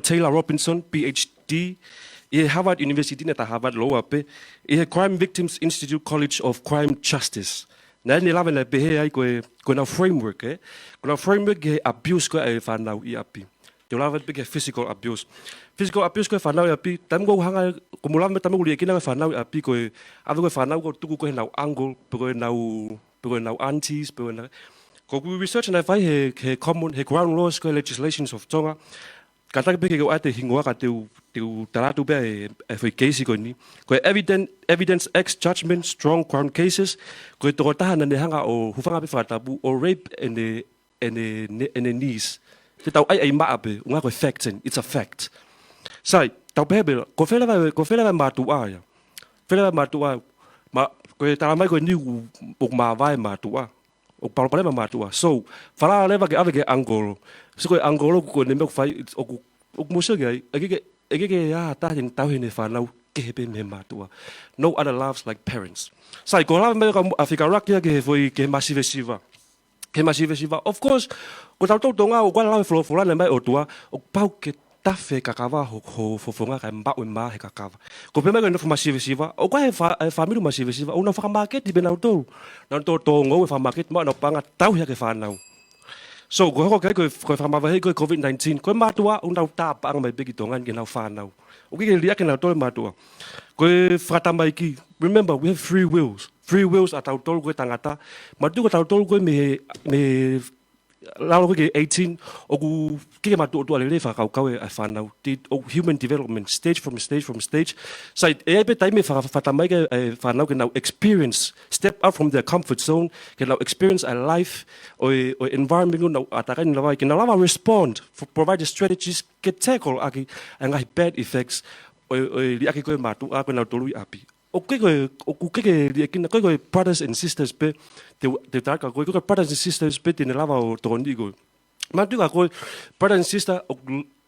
Speaker 9: Taylor Robinson, PhD, Harvard University at Harvard Law, Crime Victims Institute College of Crime Justice. Na ni lava na behe ai ko na framework abuse ko ai Fanau i api. Te lava be physical abuse. Physical abuse ko Fanau i api. Tam go hanga ko mulama tam go liekina Fanau i api ko ave ko Fanau ko tuku ko na angle ko na aunties na ko research na fai he common he ground laws ko legislations of Tonga. Kata be ko ate hingoa ka te taratu be e foi case ko ni ko evidence ex judgment strong crown cases ko to taha na hanga o hufanga be Tongatapu or rape and the knees te tau ai maape unga ko facts, it's a fact sai tau bebe ko fela matua ma ko tala mai ko ni o ma vai matua o problema matua so fala leva ke ave ke angolo so ko angolo ko ne me fai o muso ke ege ya ta tin tau ne Fanau ke be me matua no other loves like parents sai ko lava me ka Africa rakia ke foi ke massive siva of course ko tau tonga o kwa lava flo na mai o tua o pau ke tafe kakava ho fofonga ka mba o ma he kakava ko pe me no massive siva o kwa family massive siva o na fa market di benau to na to ngo fa market mo na panga tau ya ke Fanau. So go fa ma he ko COVID-19 ko matua un ta pa ang mai bigi tongan ke na Fanau. O ke lia ke na to matua. Ko frata mai ki remember we have free wills at our tol ko tangata matu ko tol ko me lalo ko 18 o ku ke matu to ale fa ka e Fanau human development stage from stage side e be time fa mai ke Fanau ke now experience step out from their comfort zone ke now experience a life or environment no ataka ni lava ke now respond for provide strategies ke tackle aki ngai bad effects o li aki ko matu a ko na tolu api okay ko brothers and sisters pe te taka ko brothers and sisters pe te lava o tondi go matu ko brothers and sister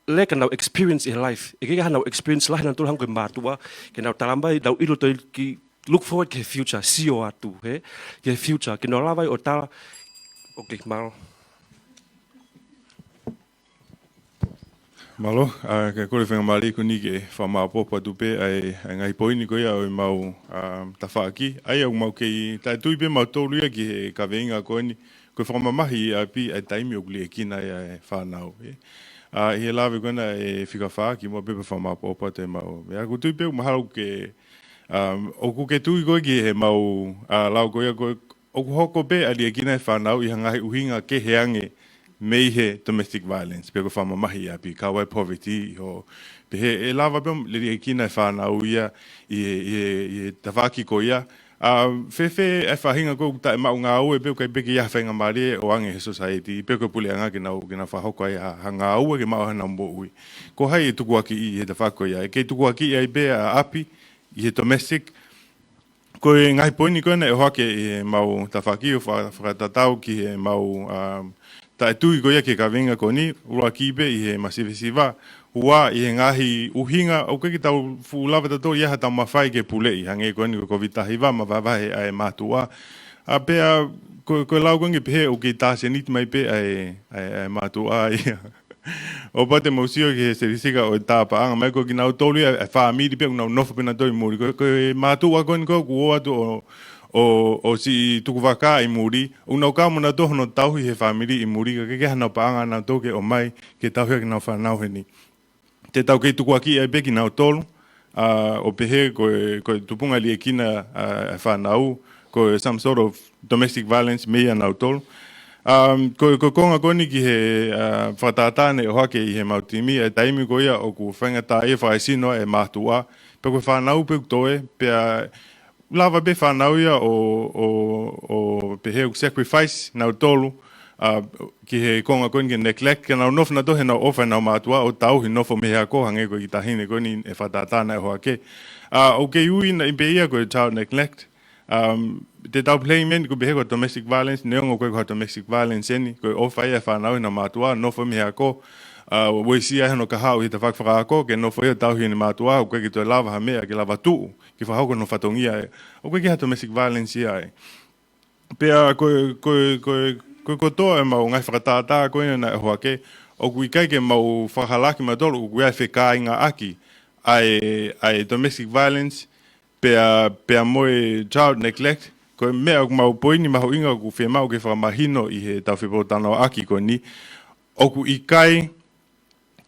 Speaker 9: like now experience in life ke now experience life na to hang ko matu ke now talamba dau ilo to ki look forward to future see you atu he ke future ke no lava o ta okay mal
Speaker 11: Malo, ke kore whenga mali ko ni ke whamaapopa tupe ai ngai poini ko ia o mau tawhaaki. Ai au mau kei tai tui pe mau tōru ia ki he ka veinga ko ni. Ko whamamahi a pi ai taimi o kuli e kina ia e whanau. I he lawe kona e whika whaaki mo pepe whamaapopa te mau. Mea ko tui pe maharau ke o ku ke tui ko ki he mau lau ko ia ko o ku hoko pe ali e kina e whanau i hangahi uhinga ke heange mei he domestic violence, pe ko whamamahi a pi kawai poverty, o pe he e lava pe le kina e whanau ia i tawaki ko ia. Fefe e whahinga ko ta e mau ngā ue pe kai peki ia whainga mare o ange he society, pe ko pule anga ke nau whahoko ai ha ngā ue ke mau hana mbo ui. Ko hai e tuku aki i he tawhako ia, e kei tuku aki i be a api i he domestic, ko e ngai poini koina e hoake i he mau tawhaki o whakatatau ki he mau ta e tui ko ia ke ka venga ko ni, ura kipe i he masivesiva, ua i he ngahi uhinga, o ke tau fuulawa tato ia ha tau mawhai ke pulei, hange ko ni ko vitahiva, ma vavahe ai mātua. A pea, ko lau kongi pehe o ke tāse niti mai pe ai mātua ia. O pate mausio ki he serisika o tāpa anga, mai ko ki nau tolu ia e whaamiri pe, nau nofa pina toi muri, ko mātua ko ni ko ku atu o si tuku waka i muri, unau ka mona toho no tauhi he whamiri i muri, ka ke hanau paanga nau toke o mai, ke tauhi ki nau whanau he ni. Te tau kei tuku aki e peki nau tolu, o pehe ko tupunga li e kina whanau, ko some sort of domestic violence mea nau tolu. Ko konga koni ki he whatatane o hake i he mautimi, e taimi ko ia o ku whangata e whaesino e mātua, pe ko whanau pe kutoe, pea lava be whanau ia o peheu sacrifice nau tolu ki he konga koni ki neglect, ke nau nofna tohe nau ofa nau mātua o tauhi nofo mehea ko hange ko i tahine koni e whatatana e hoa ke. O ke ui na i beia ko i child neglect, te tau playment ko behe ko domestic violence, neongo ko ko domestic violence eni, ko ofa ia whanau i nau mātua, nofo mehea ko, Waisi ai no ka hau i te whakawhakaako, ke no whaia tauhi ni mātua, o koe ki toi lava ha mea, ke lava tuu, ki whahauko no whatongia e. O koe ki ha domestic violence ia e. Pea koe toa e mau ngai whakatātā koe na e hoa ke, o kui kai ke mau whakalaki ma tolu, o kui ai wheka inga aki, ai domestic violence, pea moe child neglect, koe mea o mau poini maho inga o ku whemau ke whakamahino i he tau whipotano aki koe ni, o ku i kai,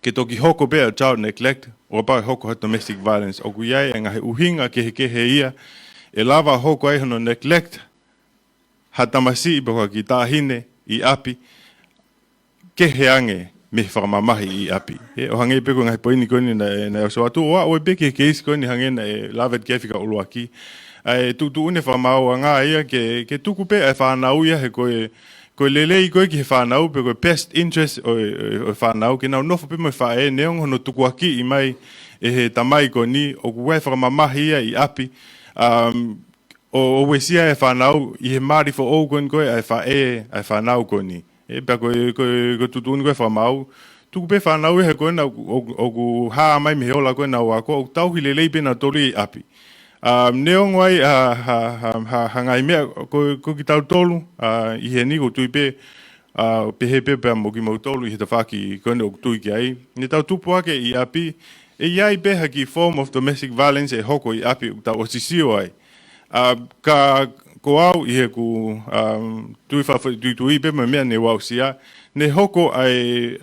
Speaker 11: ke toki hoko bea child neglect, o pa hoko ha domestic violence, o ku iai e ngahe uhinga ke he ia, e lava hoko ai hono neglect, ha tamasi i bako ki tāhine i api, ke he ange me whakamamahi i api. O hange peko ngahe poini koni na e so atu, o e peke ke isi koni hange na e lavet kefika uluaki. Tu une Fakamaau'anga ia ke tuku pe e whanau ia he koe lelei koe ki he whanau, pe koe best interest o whanau, ke nau nofo pe mai whae, neong hono tuku aki i mai e he tamai ko ni, o kuwai whakamamahi ia i api, o wesia e whanau, i he maari fo ou koe koe ai whae ai whanau ko ni. Pea koe tutuni koe whamau, tuku pe whanau e he koe na, o ku haa mai me heola koe na wako, o tauhi lelei pe na tori i api. Neong wai hangai mea ko ki tau tolu i he ni ko tui pe pehe pe pe mo ki mau tolu i he tawhaki kone o tui ki ai. Ni tau tupu ake i api e iai pe haki form of domestic violence e hoko i api o tau osisio ai. Ka ko au i he ku tui pe me mea ne wau sia ne hoko ai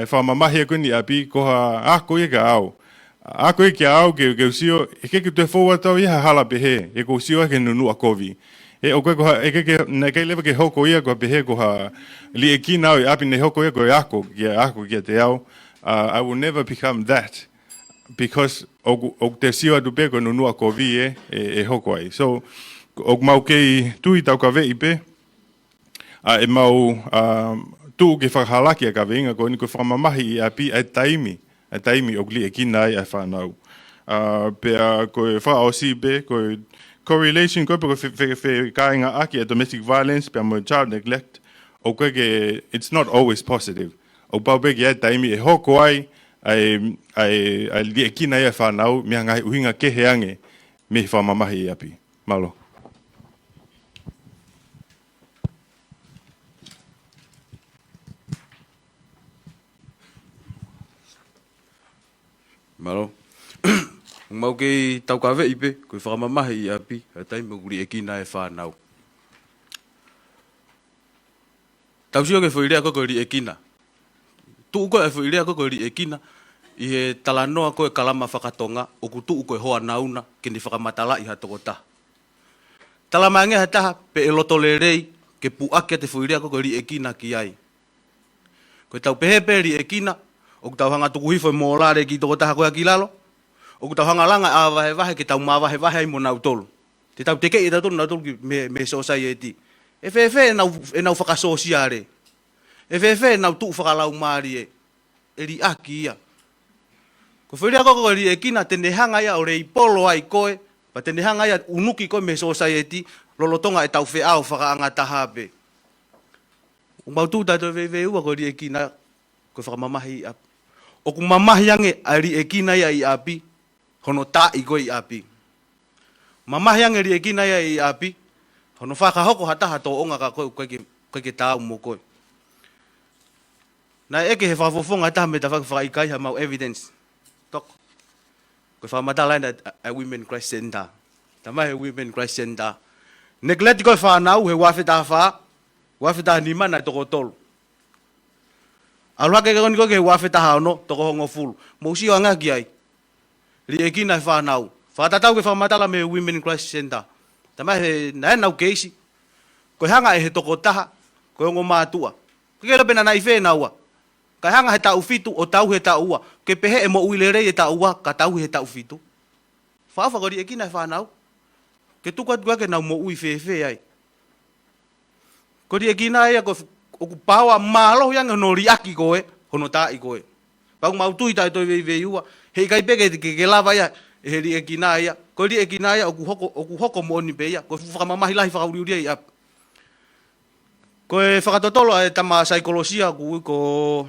Speaker 11: whamamahi a koni api ko ha ako i ka au. Ako e kia au ke usio, e keke tue fōua tau iha hala pehe, e ko usio ke nunu a kovi. O koe koha, e keke, nei kei lewa ke hoko ia koha pehe koha, li e ki nau i api nei hoko ia koe ako kia te au. I will never become that, because o te sio atu pe koe nunu a kovi e hoko ai. So, o mau kei tui tau ka vei pe, e mau tuu ke whakahalaki a ka veinga koe ni koe whamamahi i api ai taimi. A taimi o gli e kina ai a whanau. Pea koe whaosi be, koe correlation koe koe kāinga aki a domestic violence, pea mo child neglect, o koe ke, it's not always positive. O pau pe ki a taimi e hoko ai, ai li e kina ai a whanau, mea ngai uhinga ke heange, me whamamahi i api. Malo.
Speaker 9: Malo. Mau ke tau kawe ipe, koe whakamamahi i api, a taimi uri e kina e Fanau. Tau sio ke whairea koko ri e kina. Tu uko e whairea koko ri e kina, i he talanoa koe kalama whakatonga, o ku tu uko e hoa nauna, ke ni whakamatala i ha tokota. Talamange ha taha, pe e loto le rei, ke puake te whairea koko ri e kina ki ai. Koe tau pehepe ri e kina, o ku tau hanga tuku hifo e mōlare ki tokotaha koe ki lalo, o ku tau hanga langa a wahe ke tau mawahe wahe ai mo nau tolu. Te tau teke i tau tolu nau tolu ki me society. E whewhe e nau whakasosiare. E whewhe e nau tuu whakalau maari e ri aki ia. Ko whairea koko ri e kina tene hanga ia o rei polo ai koe, pa tene hanga ia unuki koe me society, lolotonga e tau wheao whakaanga tahape. O mau tuu tato ua ko ri e kina, ko whakamamahi i api. O ku mamahi ange a ri e kina ia i api, hono tā i koe i api. Mamahi ange ri e kina ia i api, hono whakahoko hataha tō onga ka koe ke tāu mo koe. Nā eke he whafofonga taha me ta whakaikai ha mau evidence. Tok. Koe whamatalaina a Women Christ Center. Tamai he Women Christ Center. Neglect koe Fanau he wawhetaha wha, wawhetaha nima nai toko tolu. Aluha ke koni koe he wawhetaha ono, toko hongo fulu. Mousi o angaki ai. Ri e kina e Fanau. Whatatau ke whamatala me Women Christ Center. Tamai he nae nau keisi. Koe hanga e he toko taha, koe ongo mātua. Koe pena nai whenaua. Kai hanga he tau fitu o tau he tau ua. Ke pehe e mo uilerei e tau ua, ka tau he tau fitu. Whaafa kori e kina e whanau. Ke tuka tua ke nau mo ui whewhe ai. Kori e kina ea ko oku paua malo yang hono riaki koe, hono tai koe. Pau mau tui tai toi vei ua. Hei kai peke ke lava ia, e he ri e kina ea. Kori e kina ea oku hoko mo oni pe ia. Ko whakamamahi lahi whakauriuria i ap. Koe whakatotolo e tama saikolosia ko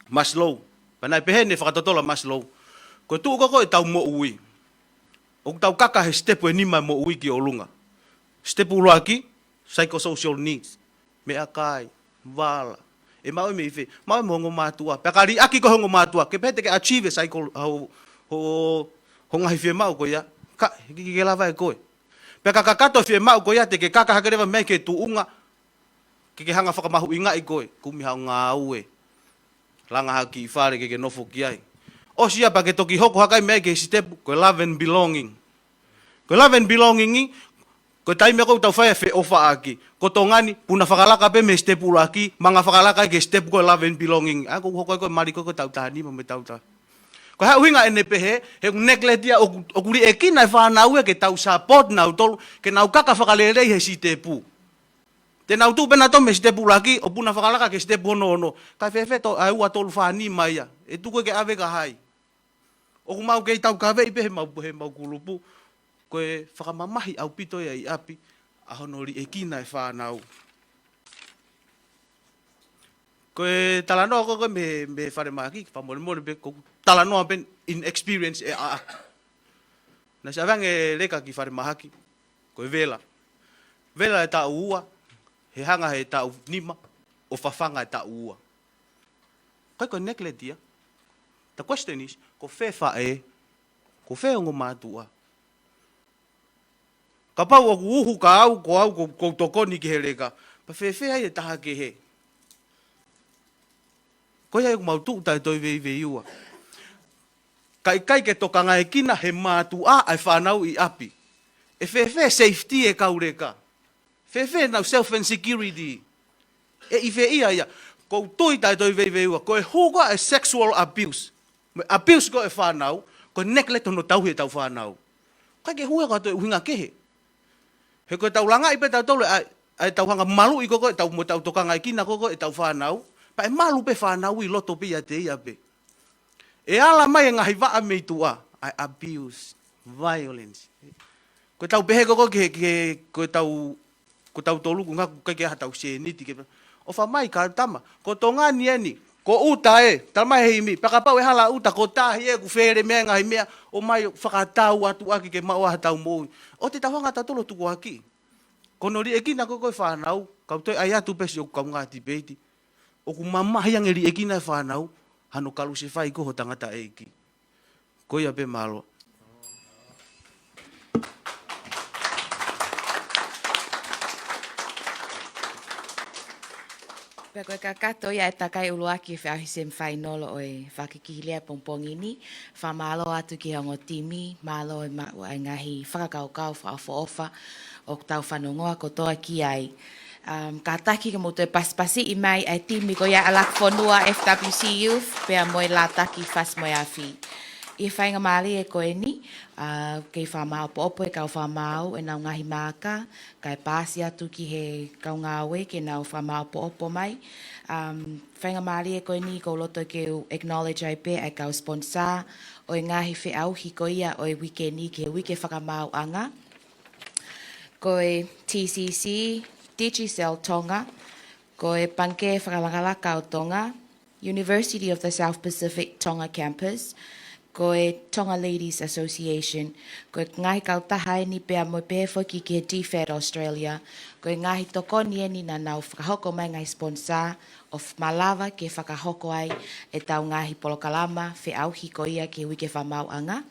Speaker 9: Maslow. Panai pehene whakatotola Maslow. Koe tuu koko e tau mo ui. O tau kaka he stepu e nima mo ui ki o lunga. Stepu uruaki, psychosocial needs. Mea kai, wala. E mau me iwhe, mau me hongo mātua. Pekari aki ko hongo mātua. Ke pete ke achieve honga hi whe mau ko ia. Ka, hiki ke lawa e koe. Peka kakato whe mau ko ia, te ke kaka hakerewa me ke tuunga. Ke hanga whakamahu inga i koe. Kumi hau ngā ue. Langa haki i whare ke nofo ki ai. O sia pa ke toki hoko hakai mea ke stepu, koe love and belonging. Koe love and belonging i, koe taime kou tau whaia whe ofa aki. Ko tongani, puna whakalaka pe me stepu laki, manga whakalaka ke stepu koe love and belonging. Ako hoko koe mari koe tau taha nima me tau taha. Koe hau hinga ene pehe, he negletia okuri e kina e whanau e ke tau support nau tolu, ke nau kaka whakalerei he stepu. Te nau tu pena tome stepu laki, o puna whakalaka ke stepu ono. Kai whewhe to ai ua tolu whani mai ia. E tuko ke ave ka hai. O ku mau kei tau kawe ipe he mau kulupu. Koe whakamamahi au pito ia i api. Ahonori e kina e whanau. Koe talanoa koe me whare maki. Whamore pe talanoa pen inexperience e a. Na se avange leka ki whare mahaki. Koe vela. Vela e tau ua. He hanga he tau nima, o whawhanga e tau ua. Koe negletia. The question is, ko whe whae, ko whe ongo mātua. Ka pau o uhu ka au, ko tokoni ki he reka. Pa whe ai e taha ke he. Koe ai mau tuu tai toi vei ua. Kai ke tokanga e kina he mātua ai whanau i api. E whe safety e kau reka. Whe nau self and security. E i whe ia. Ko toi tai toi vei ua. Ko e huka e sexual abuse. Abuse ko e whanau. Ko neglect no tau he tau whanau. Kai ke hua ka toi uhinga kehe. He koe tau langa i pe tau tole. Ai tau hanga malu i koko. Tau mo tau tokanga i kina koko e tau whanau. Pa e malu pe whanau i loto pe ia te ia pe. E ala mai e ngahi waa mei tua. I abuse. Violence. Koe tau pehe koko koe tau tolu ku ngaku kai ke hatau se niti ke. O fa mai ka tama. Ko tongani eni. Ko uta e. Tama he imi. Pakapau e hala uta. Ko tahi e ku where mea ngahi mea. O mai whakatau atu aki ke maua hatau moui. O te tawanga tatolo tuku aki. Kono ri ekina ko koe whanau. Kau toi ai atu pesi o kau ngati peiti. O ku mamahi ang eri ekina e whanau. Hano kalu se whai koho tangata eiki.
Speaker 12: Ko ia pe malo.
Speaker 1: Pea koe ka kato ia e takai uluaki e whiahi sem whainolo o e whakikihilea pongpongini, whamalo atu ki hongo timi, malo e maua e ngahi whakakaukau whaofa o tau whanongoa ko toa ki ai. Ka taki ka mutu e paspasi i mai ai timi ko ia alak whanua FWC Youth, pea moe la taki whas moe awhi. I whainga maali e koe ni, kei whamao po opo e kau whamao e nau ngahi māka, kai pāsi atu ki he kau ngāwe ke nau whamao po opo mai. Whainga maali e koe ni, ko loto ke acknowledge ai pe ai kau sponsor o e ngahi whi au hi ko ia o e Uike ni ke Uike Fakamaau'anga. Ko e TCC, Digicel Tonga, ko e Panke Whakalangalaka o Tonga, University of the South Pacific Tonga Campus, ko e Tonga Ladies Association, ko e ngahi kautaha e ni pea mo pēhe whoki ki e DFAT Australia, ko e ngahi tokoni e ni na nau whakahoko mai ngai sponsor of Malawa ke whakahoko ai e tau ngahi polokalama whi auhi ko ia ke Uike Fakamaau'anga.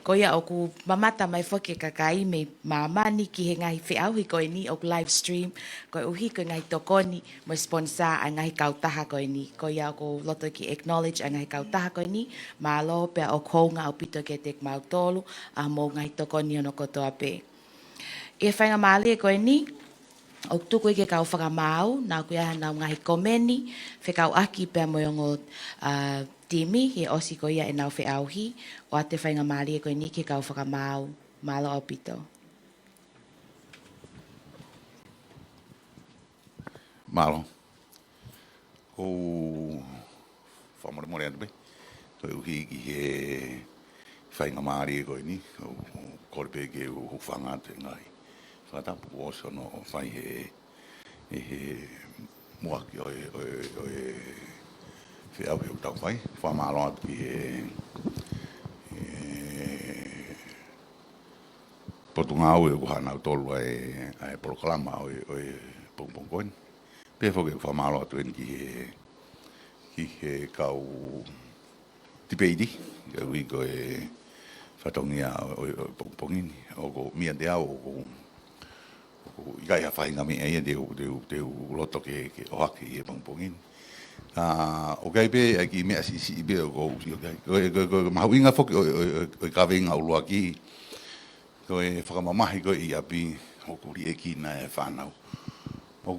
Speaker 1: Ko ia o ku mamata mai whoki kakai me mamani ki he ngahi whi auhi ko e ni o ku live stream, ko e uhi ko ngahi tokoni mo sponsor a ngahi kautaha ko e ni. Ko ia o ku loto ki acknowledge a ngahi kautaha ko e ni, malo pea o kounga o pito ke tek mautolu a mo ngahi tokoni ono kotoa pe. E whainga maali e ko e ni, o tuku i ke kau whakamau, nā kuia nau ngahi komeni, whekau aki pea mo yongo timi, he osi ko ia e nau whi auhi, o ate whainga maali e koe ni ke kau whakamau, malo au pito.
Speaker 13: Malo. O whamore atu pe. Koe uhi ki he whainga maali e koe ni, o korpe ke u whanga te ngai. Tongatapu oso no whai he muaki o e whiau he utau whai. Whamalo atu ki he potungau e kuhanau tolu ai polokalama o e pongpongkoin. Pēwhoke whamalo atu en ki he kau tipeidi. Ka ui ko e whatongia o pongpongini. O ko mia te au o ko ikai ha whainga mi e te loto ke ohaki e pongpongini. O kai pe ki mea si be o ko usi o kai. Ko mahauinga whoki o kawenga o lua ki. Ko e whakamamahi ko i api o kuri e ki na e whanau. O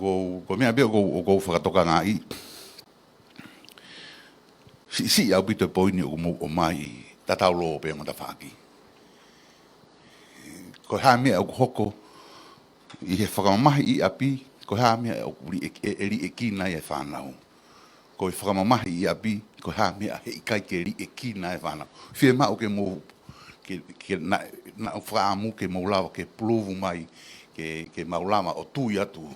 Speaker 13: ko mea be o ko whakatoka ngā i. Si au pito poini o mai tatau loo pe ngota whaki. Ko haa mea o hoko i he whakamamahi i api, ko haa mea o kuri e ki na e whanau. Ko e whakamamahi i api, ko haa mea he ikai ke ri e ki na e whanau. Whie mao ke mō, na whaamu ke maulawa ke plovu mai, ke maulama o tui atu,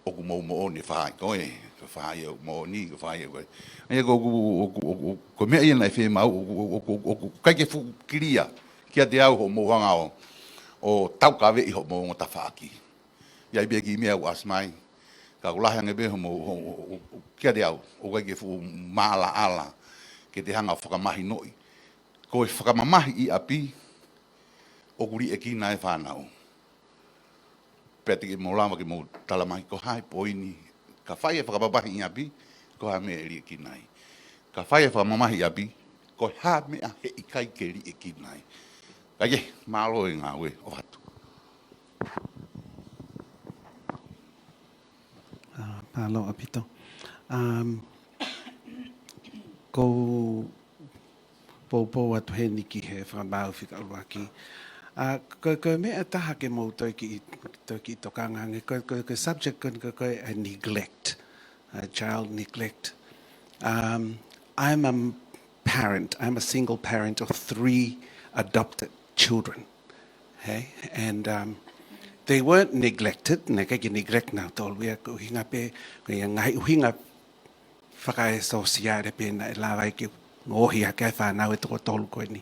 Speaker 13: o ku mou mo ni whaai koe, ko whaai o mo ni, ko whaai o koe. Aia ko mea ia nai whie mau, o kai ke whukiria, kia te au ho mōhanga o tau kawe i ho mō ngota whaaki. Iai bea ki mea u asmai, ka ulahi ange be ho kia te au, o kai ke whu maala ala, ke te hanga whakamahi noi. Ko e whakamamahi i api, o kuri e ki nai whanau. Pea te ke mō lama ke mō talamahi, ko hai poini, ka whai e whakamamahi i api, ko ha mea eri e ki nai. Ka whai e whakamamahi i api, ko ha mea he ikai ke eri e ki nai. Ka ye, mālo e ngā ue, o hatu.
Speaker 14: Mālo apito. Ko pōpō atu he niki he whamau whika uruaki. Ko mea taha ke mō toki i tokangange, ko subject ko a neglect, child neglect. I'm a parent, I'm a single parent of 3 adopted children. Hey? And they weren't neglected, neka ki neglect na tol wea ko hinga pe, ko ngai hinga whakae sosiare pe na e lawai ki ngohi a kai whanau e toko tolu koe ni.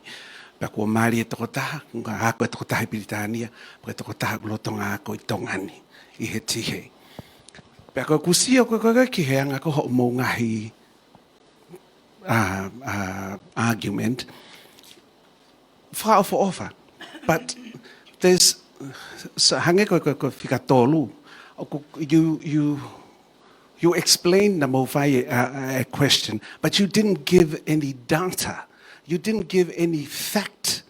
Speaker 14: Pea kua maari e toko taha, ngā hako e toko taha i Piritania, pea toko taha kulotonga ako i Tongani, i he tihe. Pea kua kusia koe ki he anga ko ho mō ngahi argument. whaofa. But there's hange ko whikatolu. You explained the mowhai a question, but you didn't give any data. You didn't give any fact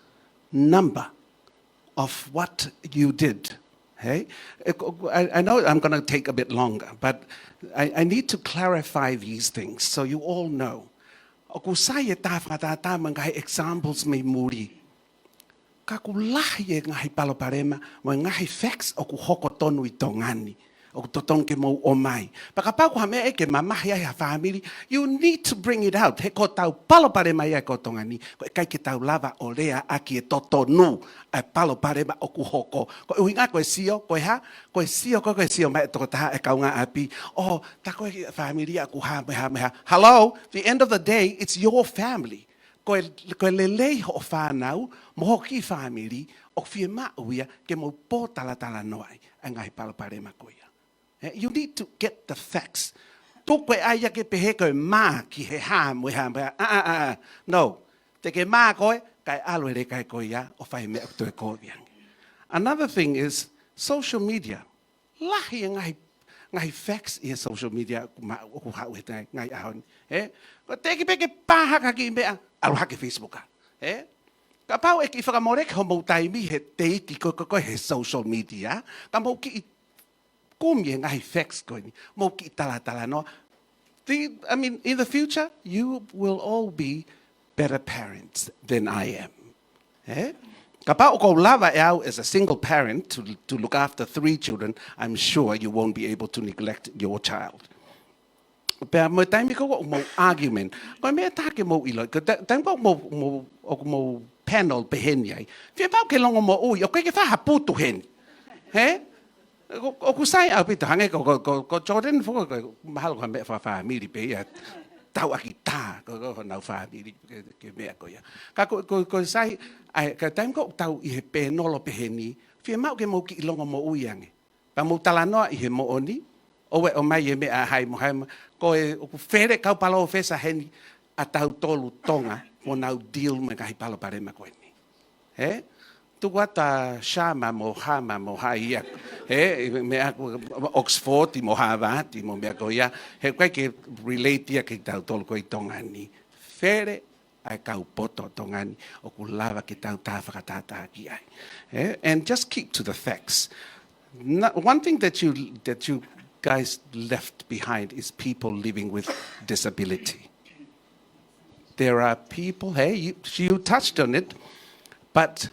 Speaker 14: number of what you did. Hey? I know I'm going to take a bit longer, but I need to clarify these things so you all know. Oku saya ta mangai examples me muri. Kaku lahi ngahi paloparema, mo ngahi facts oku hoko tonu I tongani. O Totonu ke mau o mai. Pakapau ha mea ke mamahi ai ha family, you need to bring it out. He ko tau palopare mai ai ko tongani, ko kai ke tau lava o rea aki e Totonu, ai palopare ma o kuhoko. Ko uhinga ko e sio, ko e sio mai toko taha e kaunga api. Oh, ta ko e family aku ha meha. Hello, the end of the day, it's your family. Ko lelei ho Fanau, mo ki family, o fie ma uia ke mo po tala noai, angai palopare ma koia. You need to get the facts. Tukwe aya ke pehe koe mā ki he hā mui hā. No. Te ke mā koe, kai aluere kai koe ia, o whai mea kutu e kōwiang. Another thing is social media. Lahi ngahi facts I social media, oku hau he tai, ngai ahoni. Ko teki peke pāhaka ki mea, aluha ke Facebooka. Ka pau e ki whakamorek ho mou taimi he teiti koe he social media. Ka mou ki kumye ngahi facts koini mo ki tala no. I mean, in the future, you will all be better parents than I am. Kapa o lava au as a single parent to look after 3 children, I'm sure you won't be able to neglect your child. Pero mo taimi ko mo argument. Ko me take mo ilo. Ko taimi mo panel beheniai. Fia pau ke longo mo ui, o ke fa haputu hen. O kusai au pita hange ko Jordan fo ko mahal ko me fa family pe ya tau aki ta ko na family ke me ko ya ka ko sai ai ka time ko tau I he pe no lo pe heni fie mau ke mo ki longo mo uiange pa mo tala no I he mo oni o we o mai me a hai mo ko e o fere ka palo fesa heni a tau tolu Tonga mo na deal me ka hi palo pare ma ko ni Tuwata shama mo hama mo haia. Me Oxford I mo Harvard mo me ko ia. He kai ke relate ia ke tau tol ko I tongani. Fere ai kau poto tongani o ku lava ke tau ta whakatata ki ai. And just keep to the facts. One thing that you guys left behind is people living with disability. There are people, you touched on it, but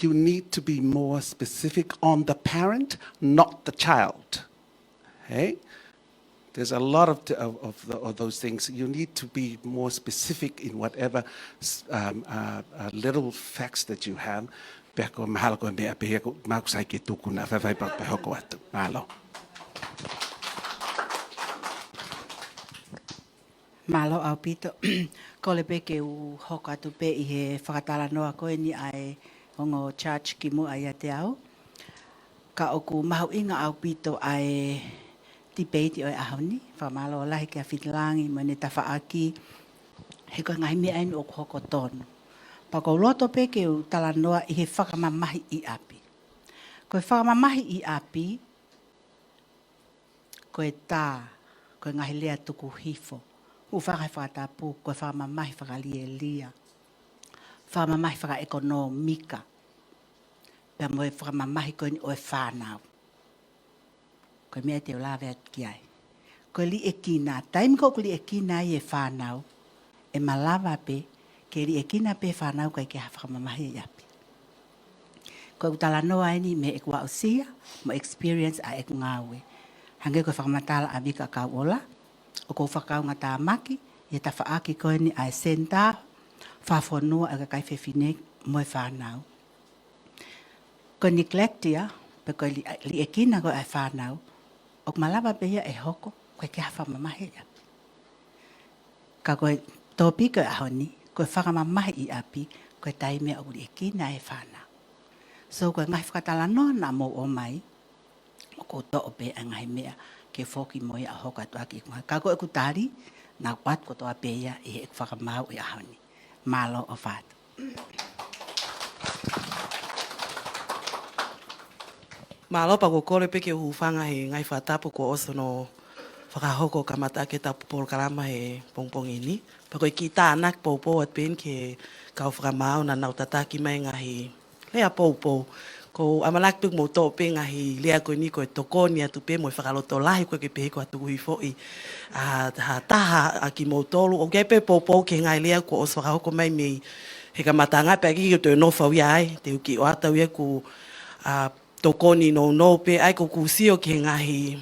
Speaker 14: you need to be more specific on the parent, not the child. There's a lot of those things. You need to be more specific in whatever little facts that you have.
Speaker 12: Malo au pito. Ko le peke u hoka atu pe I he whakatala noa koe ni ai ongo church ki mu ai te au. Ka oku mahu inga au pito ai debate oi ahoni. Whamalo lahi kia whitlangi mo ne tawhaaki. He koe ngai mea inu oku hoko tonu. Pa ko loto peke u tala noa I he whakamamahi I api. Koe whakamamahi I api, koe tā, koe ngahi lea tuku hifo. U whakai whakatapu, koe whakamamahi whakalia. Whakamamahi whakaekonomika. Pea moe whakamamahi koe ni oe Fanau. Koe mea te o lawe atu ki ai. Koe li e kina, taimi ko li e kina I e Fanau, e malawa pe, ke li e kina pe Fanau koe ke whakamamahi I api. Koe utala noa eni me e kua usia, mo experience a e ngawe. Hange koe whakamatala a vika kau ola, o kou whakaunga tā maki, e ta whaaki koe ni a e senta, whawhanua e kai whewhine moe Fanau. Koe neglectia, pe koe li e kina koe ai Fanau, o malawa pe ia e hoko, koe ke whamamahi I api. Ka koe tōpi koe ahoni, koe whakamamahi I api, koe taimea o li e kina e Fanau. So koe ngai whakatala noa na mo o mai, o kou to'o pe a ngai mea, ke foki moe a hoka tu aki. Ka koe kutari, na wat ko toa pe ia, e whakamau I ahoni. Malo o whātu.
Speaker 15: Malopa ko kore pe ke hufanga he ngai whatapu ko oso no whakahoko ka mata ke tapu polo karama he pongpong ini. Pako ki tā anak pou at pen ke kau whakamau na nau tataki mai ngahi lea pou. Ko amalak pik mo tō pe ngahi lea koe ni koe tokoni atu pe mo whakaloto lahi koe ke pehe ko atu hui fo'i. Taha a ki mo tolu o kepe pou ke ngai lea ko oso whakahoko mai mei he ka matanga pe ki te no whau ai te uki o atau ia ku tokoni no pe ai ko kusio ke ngahi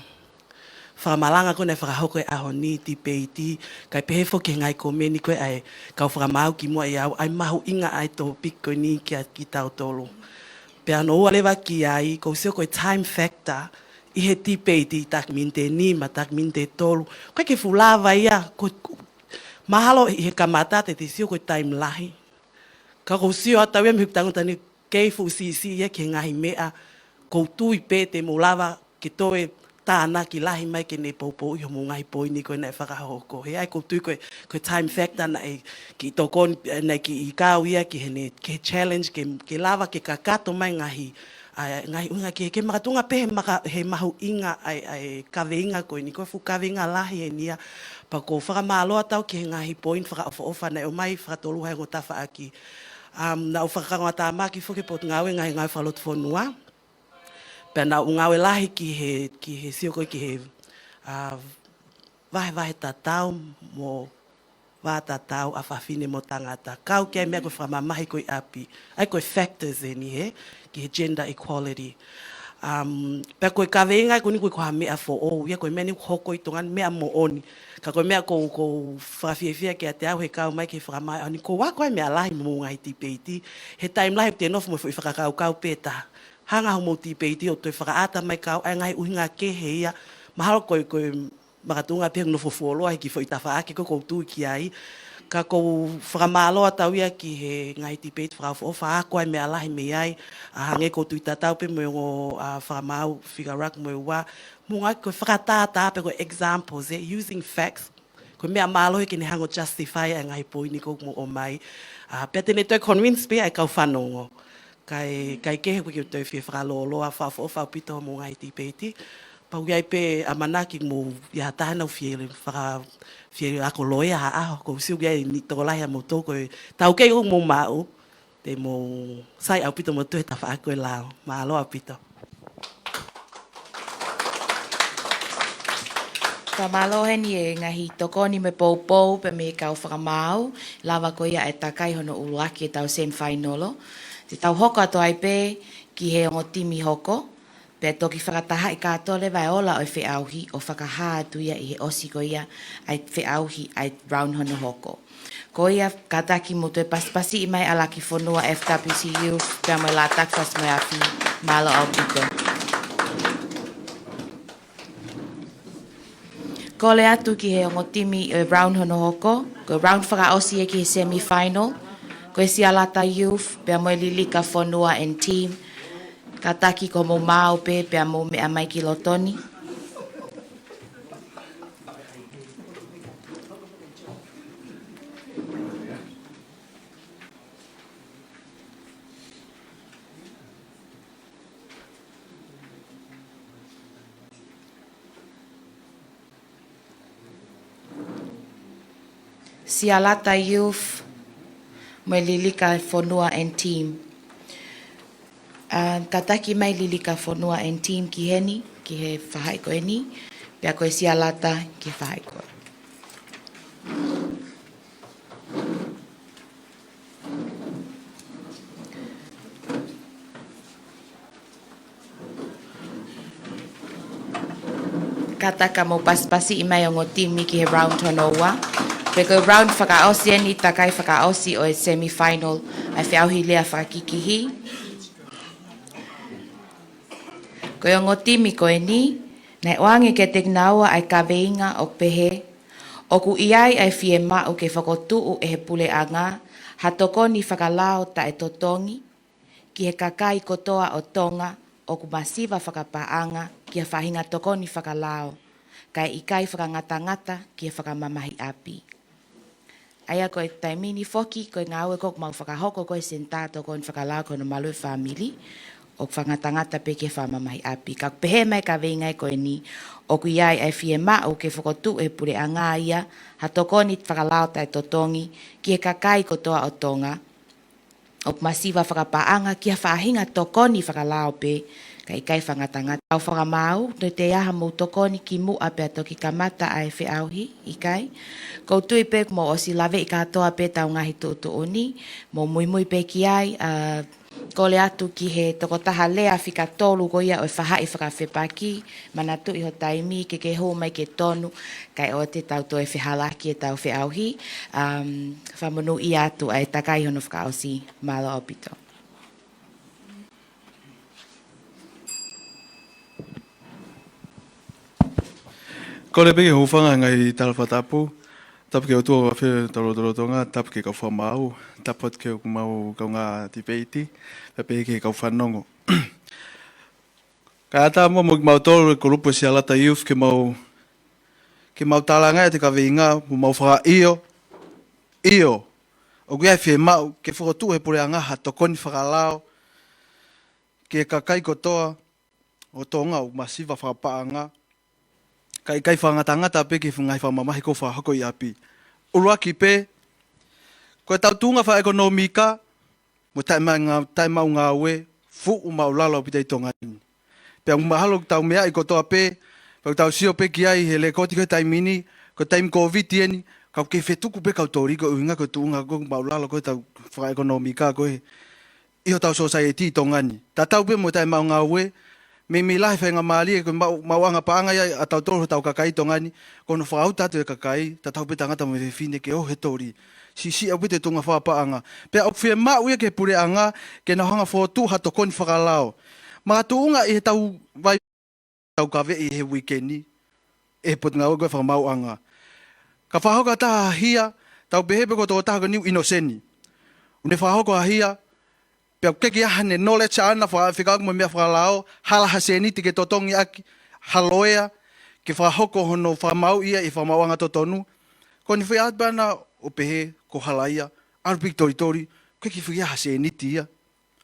Speaker 15: whamalanga ko nei whakahoko e aho ni ti peiti kai pehe fo ke ngai ko meni koe ai kau whakamau ki mua i au ai mahu inga ai tō piko ni ki tau tolu. Pea no ua lewa ki ai ko sio koe time factor i he ti peiti tak minte ni ma tak minte tolu. Koe ke fulava ia mahalo i he kamata te sio koe time lahi. Ka ko sio atau ia mihutangu tani keifu si ia ke ngahi mea koutu i pe te mo lava ke toe tāna ki lahi mai ke ne pou i homo ngai poi ni koe nei whakahoko. He ai koutu koe time factor na e ki tokon nei ki i kāu ia ki hene ke challenge ke lava ke kakato mai ngahi unga ke makatunga pe he mahu inga ai kawe inga koe ni koe fu kawe inga lahi e nia pa ko whakamaloa tau ke ngahi poi whakaofa nei o mai whakatolu hai ngotafa aki. Na o whakakangata maki whuke pot ngawe ngai whalotu whonua. Pea na ungawe lahi ki he sio koe ki he vahe tatau mo wa tatau a whawhine mo tangata. Kau kia mea koe whamamahi koe api. Ai koe factors e ni he, ki he gender equality. Pea koe kawe ingai koe ni koe koha mea fo o. Ia koe mea ni hoko i tongan mea mo oni. Ka koe mea ko whawhiawhia ke a te au he kau mai ke whakamai. Ani ko wako ai mea lahi mo ngai ti peiti. He time lahi te nofu mo i whakakau peta. Hanga ho mo ti peiti o te whakaata mai kau ai ngai uhinga ke he ia. Mahalo koe makatunga pe no fofuoloa ki foi tafa ake ko tu ki ai. Ka ko whakamaloa tau ia ki he ngai ti peiti whakaofa ako ai mea lahi me ai. Hange ko tu tatau pe mo whakamau whigarak mo wa. Mo ngai ko whakatata pe ko examples using facts. Ko mea malo he ki ne hango justify ai ngai poi ni ko mo o mai. Pea tene toi convince pe ai kau whanongo. Kai kehe koe ki o tau whia whakaloloa whawha pito mo ngai ti peiti. Pau iai pe amanaki mo ia tahana whia ako loia aho. Ko siu iai ni tōlahi a mo tō koe tau kei o mo mau. Te mo sai au pito mo tuhe ta wha koe lao. Maaloa pito.
Speaker 1: Whamalohe ni e ngahi tokoni me pou pe me kau whakamau. Lava ko ia e takai hono uluaki e tau semi-finalo. Te tau hoko ato ai pe ki he o timi hoko. Pe toki whakataha i kātoa le vai ola o whiauhi o whakaha atu ia i he osi ko ia ai whiauhi ai round hono hoko. Ko ia kataki mo tue pasipasi i mai ala ki whanua FWCU pia mai la takwas mai afi malo au pito. Ko le atu ki he o timi round hono hoko. Ko round whakaosi e ki he semi-final. Ko e si alata youth, pia mo lilika whanua and team. Kataki ko mo mau pe, pia mo mea mai ki lotoni. Si alata youth, mai lilika whanua and team. Kataki mai lilika whanua and team ki heni, ki he whahai koe ni, pia koe si alata ki whahai koe. Kataka mo paspasi i mai o ngō timi ki he round honoa. Pe koe round whakaosi ni takai whakaosi o e semi-final ai whiauhi lea whakikihi. Koe o ngō timi koe ni, nei oange ke te ngāua ai kaweinga o pehe, o ku iai ai whie mau ke whakotuu e he pule anga, hatokoni whakalao ta e totongi, ki he kakai kotoa o Tonga, o ku masiva whakapaanga ki he whahinga tokoni whakalao, kai ikai whakangata-ngata ki he whakamamahi api. Aia koe taimini foki, koe ngāue kok mau whakahoko koe sen tātou koe whakalao koe no malue whamili. o whangatangata pe ke whamamahi api. Ka pehe mai ka veingai koe ni, o ku iai ai fie mao ke whakotu e pure a ngā ia, ha tokoni whakalao tai totongi, ki e kakai kotoa o Tonga, o masiva whakapaanga ki a whahinga tokoni whakalao pe, ka ikai whangatangata. Au whakamau, no te aha mou tokoni ki mu ape ato ki kamata ai whi auhi, ikai. Kou tui pe mo o si lave i katoa pe tau ngahi tūtu oni, mo Moimoi pe ki ai, kole atu ki he tokotaha lea whika tolu ko ia o whahai whakawhepaki, mana tu iho taimi ke hō mai ke tonu, kai o te tau toe whihalaki e tau whiauhi, whamunu i atu ai takai hono whakaosi malo opito.
Speaker 16: Ko le peke hufanga ngai Totonu, tapu ke otua wawhi Tonga, tapu ke kau whamau, tapu ke o kumau kau ngā tipeiti, pepe ke kau whanongo. Ka ata mo mo ki mau tolu ko lupo si alata youth ke mau talanga e te kawe inga, mo mau whaka iyo, o kuia whie mau, ke whakotu he pure anga ha tokoni whakalao, ke kakai kotoa, o Tonga o masiva whakapaanga, kai whangatangata pe ki whangai whamamahi ko whahako i api. Uruaki pe, koe tau tunga wha ekonomika, mo taimau ngā ue, fu mau lalo pita i Tonga ini. Pea umahalo tau mea i kotoa pe, pau tau sio pe ki ai he le koti koe taimini, ko taim COVID ieni, kau ke whetuku pe kau tori ko uinga ko tuunga ko mau lalo koe tau wha ekonomika koe. Iho tau society i Tonga ini. Ta tau pe mo taimau ngā ue, me lahi whainga maali e mau anga paanga ia a tau toro tau kakai Tongani, kono whaau tatu e kakai, ta tau pe tangata mo whine ke he tori. Si au pite tunga whapaanga. Pea au whia mau ia ke pure anga, ke na hanga whotu ha tokoni whakalao. Mga tuunga i he tau vai tau kawe i he weekendi, e potunga o koe Fakamaau'anga. Ka whahoka taha hia, tau behepe ko tō taha ko niu inoseni. Une whahoka hia, pea keki ahane knowledge ana whikaku mo mea whakalao, hala haseni te ke totongi aki, haloea, ke whahoko hono whamau ia i Fakamaau'anga Totonu. Ko ni whia atbana o pehe, ko halaia, arupik tori, keki whia haseni ti ia,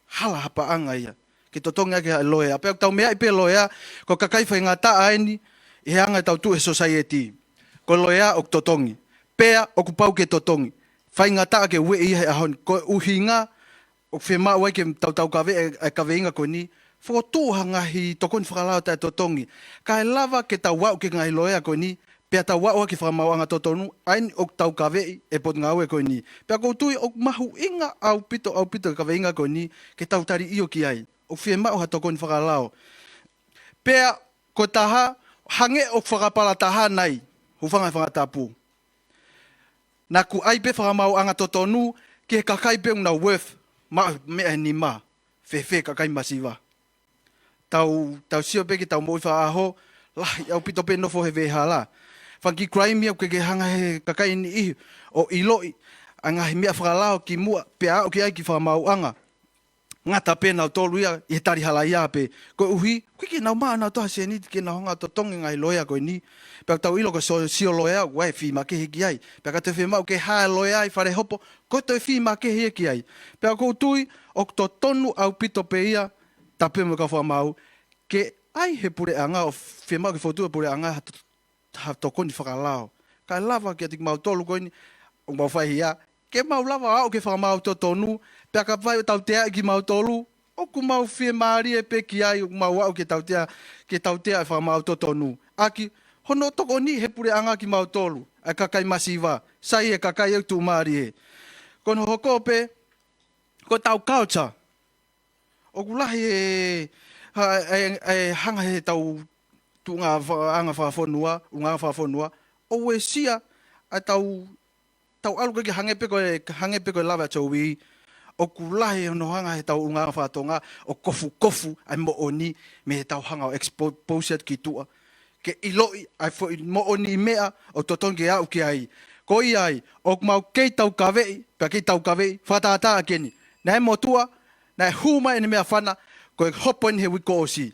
Speaker 16: hala hapaanga ia, ke totongi aki haloea. Pea tau mea i pe loea, ko kakai whainga taa aini, i he anga tau tu e society. Ko loea o totongi, pea o kupau ke totongi, whainga taa ke ue i he ahoni, ko uhinga, o whema wai ke tau kawe e kawe inga koe ni, whakotūha ngahi tokoni whakalao tai totongi. Ka e lava ke tau wau ke ngahi loea koe ni, pea tau wau ki Fakamaau'anga Totonu, aini o tau kawe e pot ngā ue koe ni. Pea kou tui o mahu inga au pito kawe inga koe ni, ke tau tari iyo ki ai. O whema o ha tokoni whakalao. Pea ko taha, hange o whakapala taha nai, hufanga whangatapu. Naku ai pe Fakamaau'anga Totonu, ke kakai pe una worth, mea ni ma, whewhe kakai masiva. Tau sio pe ki tau moi whaaho, lahi au pito pe nofo he veha la. Whanki crime au ke hanga he kakai ni ihi, o iloi, anga he mea whakalao ki mua, pe au ki ai ki Fakamaau'anga. Ngata pe nau tolu ia, i he tari hala ia pe. Ko uhi, koe ki nau maa nau toha se ni, ke nau honga totongi ngai loea koe ni. Pea tau ilo ko sio loea, wai whima ke heki ai. Pea ka te whemau ke hae loea ai whare hopo, ko te whima ke heki ai. Pea kou tui, o Totonu au pito pe ia, tape mo ka whamau, ke ai he pure anga, o whemau ke whotua pure anga, ha tokoni whakalao. Ka lava ki atik mau tolu koe ni, o mau whai ia, ke mau lava au ke Fakamaau Totonu, pea ka whai tau tea ki mau tolu, o ku mau whie maari e pe ki ai, o mau au ke tau tea e Fakamaau Totonu. Aki, hono toko ni he pure anga ki mau tolu, ai kakai masiva, sai e kakai e tu maari e. Kono hoko pe, ko tau culture, o kulahi e hanga he tau tu ngā anga whaafonua, unga whaafonua, o e sia, a tau alu ke hange pe koe lava tauwi, o kulahi no hanga he tau unga whaatonga, o kofu, ai mo oni, me he tau hanga o exposed ki tua, ke iloi, ai mo oni mea, o totongi au ki ai, ko i ai, o mau kei tau kawei, pia kei tau kawei, whataata keni, nei mo tua, nei huma ene mea whana, koe hopo ni he wiko osi,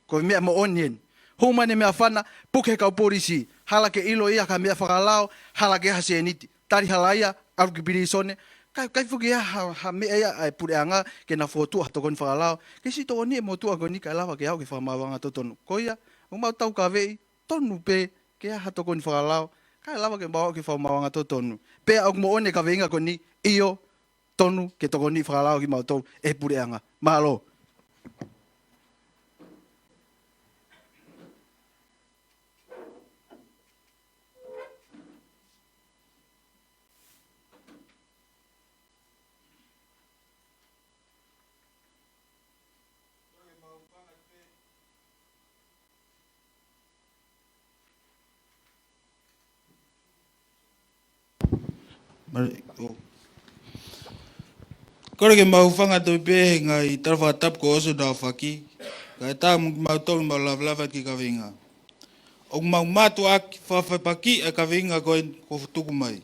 Speaker 16: koe mea mo onien, huma ene mea whana, puke kau porisi, hala ke ilo ia ka mea whakalao, hala ke hase eniti, tari halaia, aru ki Pilisone, Kai fuki ha me ai pureanga ke na fotu ha tokon whakalao. Ke si tō ni mo tu agoni kai lawa ke au ke whamawanga totonu. Koia, o mau tau ka vei, tonu pe ke ha tokon whakalao. Kai lawa ke mau ke whamawanga totonu. Pe au mo one ka veinga koni iyo tonu ke tokoni whakalao ki mau tau e pureanga. Mahalo.
Speaker 17: Kore ke mau whanga tui pē ngai tarwha tap ko oso nā whaki. Kai tā mau tolu mau lawlawa ki ka winga. O mau mātu aki whawhapaki a ka winga ko tuku mai.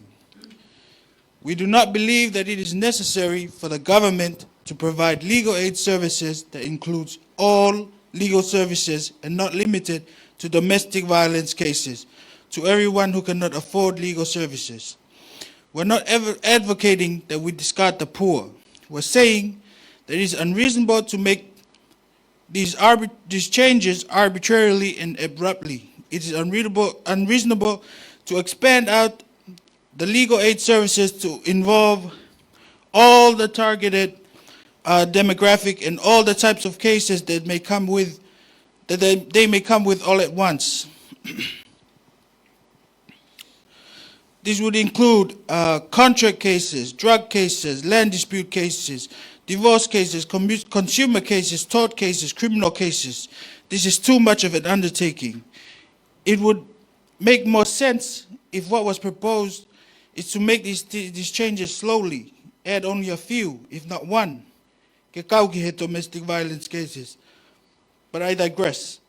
Speaker 17: We do not believe that it is necessary for the government to provide legal aid services that includes all legal services and not limited to domestic violence cases to everyone who cannot afford legal services. We're not ever advocating that we discard the poor. We're saying that it is unreasonable to make these changes arbitrarily and abruptly. It is unreasonable to expand out the legal aid services to involve all the targeted demographic and all the types of cases that may come with they may come with all at once. This would include contract cases, drug cases, land dispute cases, divorce cases, consumer cases, tort cases, criminal cases. This is too much of an undertaking. It would make more sense if what was proposed is to make these changes slowly, add only a few, if not one, ke kau ki he domestic violence cases. But I digress.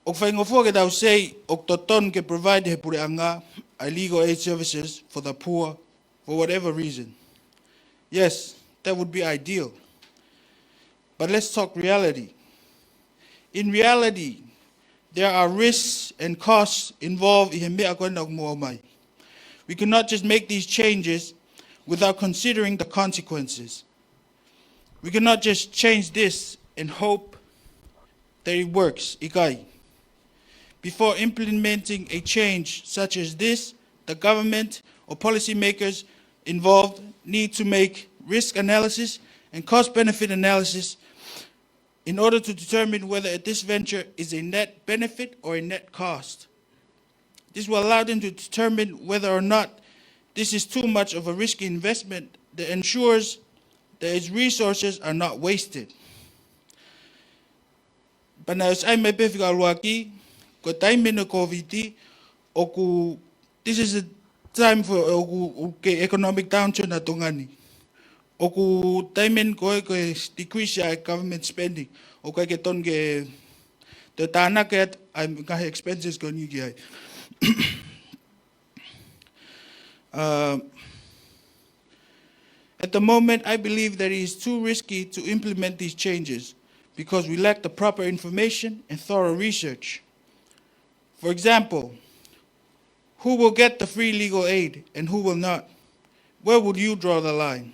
Speaker 17: O whaingofua ke tau sei, o Totonu ke provide he pureanga a legal aid services for the poor for whatever reason. Yes, that would be ideal. But let's talk reality. In reality, there are risks and costs involved in he mea koe nau Moimoi. We cannot just make these changes without considering the consequences. We cannot just change this and hope that it works, ikai. Before implementing a change such as this, the government or policymakers involved need to make risk analysis and cost-benefit analysis in order to determine whether this venture is a net benefit or a net cost. This will allow them to determine whether or not this is too much of a risky investment that ensures that its resources are not wasted. But now, as I may be lucky, this is a time for economic downturn at Tonga. Oku time ko decrease government spending. Oku ke ton ke the tana ke I'm expenses go ni gi. At the moment, I believe that it is too risky to implement these changes because we lack the proper information and thorough research. For example, who will get the free legal aid and who will not? Where would you draw the line?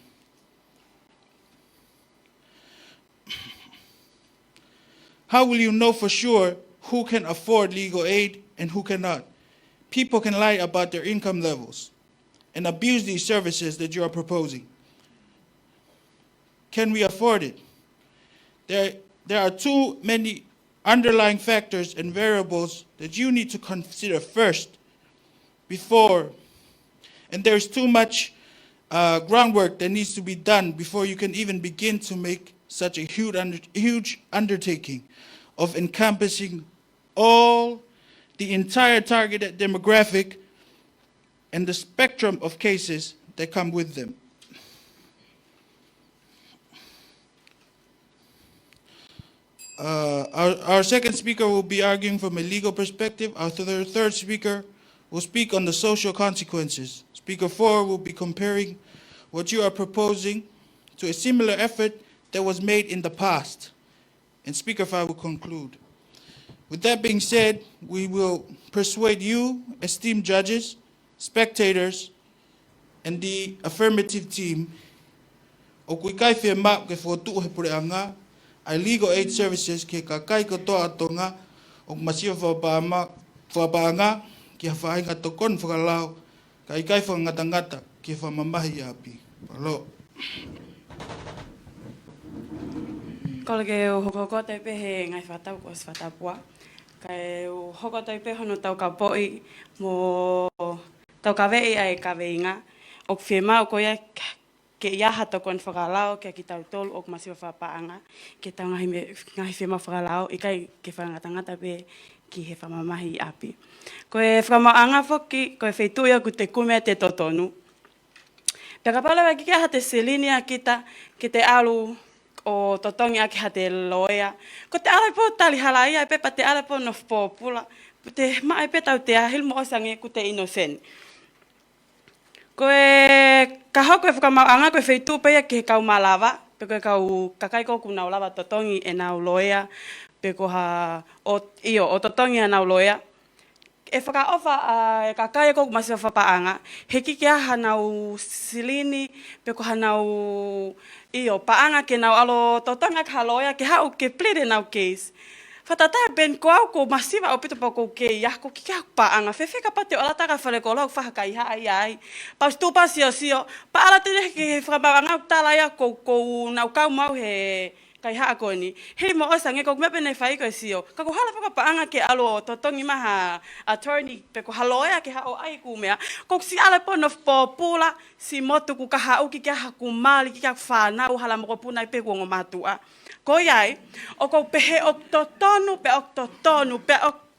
Speaker 17: How will you know for sure who can afford legal aid and who cannot? People can lie about their income levels and abuse these services that you are proposing. Can we afford it? There are too many underlying factors and variables that you need to consider first before, and there's too much groundwork that needs to be done before you can even begin to make such a huge undertaking of encompassing all the entire targeted demographic and the spectrum of cases that come with them. Our second speaker will be arguing from a legal perspective. Our third speaker will speak on the social consequences. Speaker 4 will be comparing what you are proposing to a similar effort that was made in the past. And Speaker 5 will conclude. With that being said, we will persuade you, esteemed judges, spectators, and the affirmative team o kui kai whea map ke whotu he pureanga ai legal aid services ke ka kai katoa Tonga o masio whapaanga ki a whainga tokon whakalau ka i kai whangatangata ki whamamahi api. Palo.
Speaker 5: Kola ke o hoko te pe he ngai whatau ko as whatapua. Kai o hoko te pe hono tau ka poi mo tau ka vei ai ka veinga. O whiema o koia ke iaha tokon whakalao ke ki tau tolu o masio whapaanga. Ke tau ngahi whiema whakalao i kai ke whangatangata pe ki he whamamahi api. Ko e whamaanga whoki, ko e whaituia ku te kume te Totonu. Peka Paula wa kike ha te selinia kita, ki te alu o Totongi ake ha te loea. Ko te ala po tali halai ai pepa te ala po no whopula. Te mai pe tau te ahil mo osange ku te innocent. Ko e ka hoko e whakamauanga ko e whaitu peia ki he kau malawa. Peko e kau kakai ko ku nau lava Totongi e nau loea. Peko ha o Totongi e nau loea. E whakaofa e kakai ko masi whapaanga. He kiki aha nau silini, peko ha nau paanga ke nau alo Totonga ka loea ke hau ke plere nau case. Whatata ben ko au ko masiva o pito pa ko ke ia ko kiki hau paanga. Whewheka pate o lataka whale ko lau whakai hai ai. Paus tupa sio. Pa ala tere ke whakapaanga tala ia ko nau kau mau he kai haa ko ni. Hei mo osa nge ko mepe nei whai ko sio. Ka ko hala whakapaanga ke alo Totongi maha attorney pe ko haloea ke hao ai ku mea. Ko si ala po no popula si motu ku ka hau ki ka haku mali ki ka Fanau hala mo ko punai pe ko ngomatua. Ko iai, o ko pehe o Totonu pe o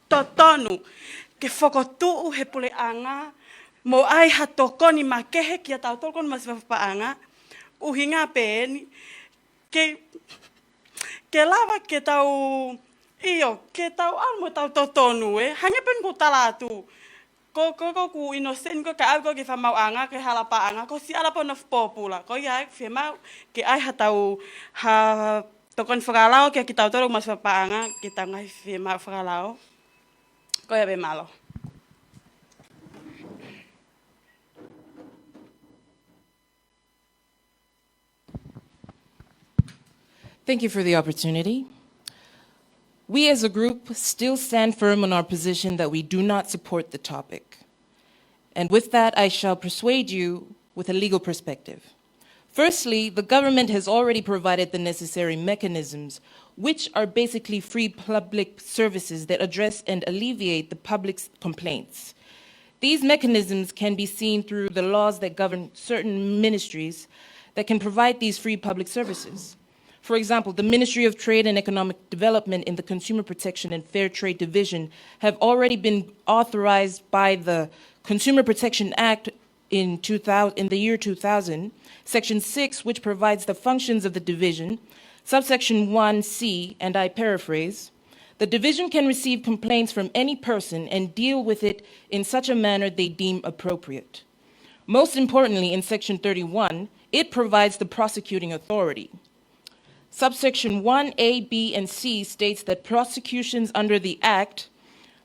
Speaker 5: Totonu ke whakotuu he pule anga mo ai hatokoni ma kehe ki a tau tokoni ma se whapaanga uhinga peeni ke lava ke tau ke tau almo tau Totonu hange pen ko talatu ko ku innocent ko ka au ko ke Fakamaau'anga ke halapaanga ko si ala po no popula ko ia fema ke ai hatau ha tokon whakalao ke ki tau toro mas whapaanga ke tau ngai fema whakalao ko ia be malo.
Speaker 18: Thank you for the opportunity. We as a group still stand firm on our position that we do not support the topic. And with that, I shall persuade you with a legal perspective. Firstly, the government has already provided the necessary mechanisms, which are basically free public services that address and alleviate the public's complaints. These mechanisms can be seen through the laws that govern certain ministries that can provide these free public services. For example, the Ministry of Trade and Economic Development in the Consumer Protection and Fair Trade Division have already been authorized by the Consumer Protection Act in the year 2000, Section 6, which provides the functions of the division, subsection 1C, and I paraphrase, the division can receive complaints from any person and deal with it in such a manner they deem appropriate. Most importantly, in Section 31, it provides the prosecuting authority. Subsection 1A, B, and C states that prosecutions under the Act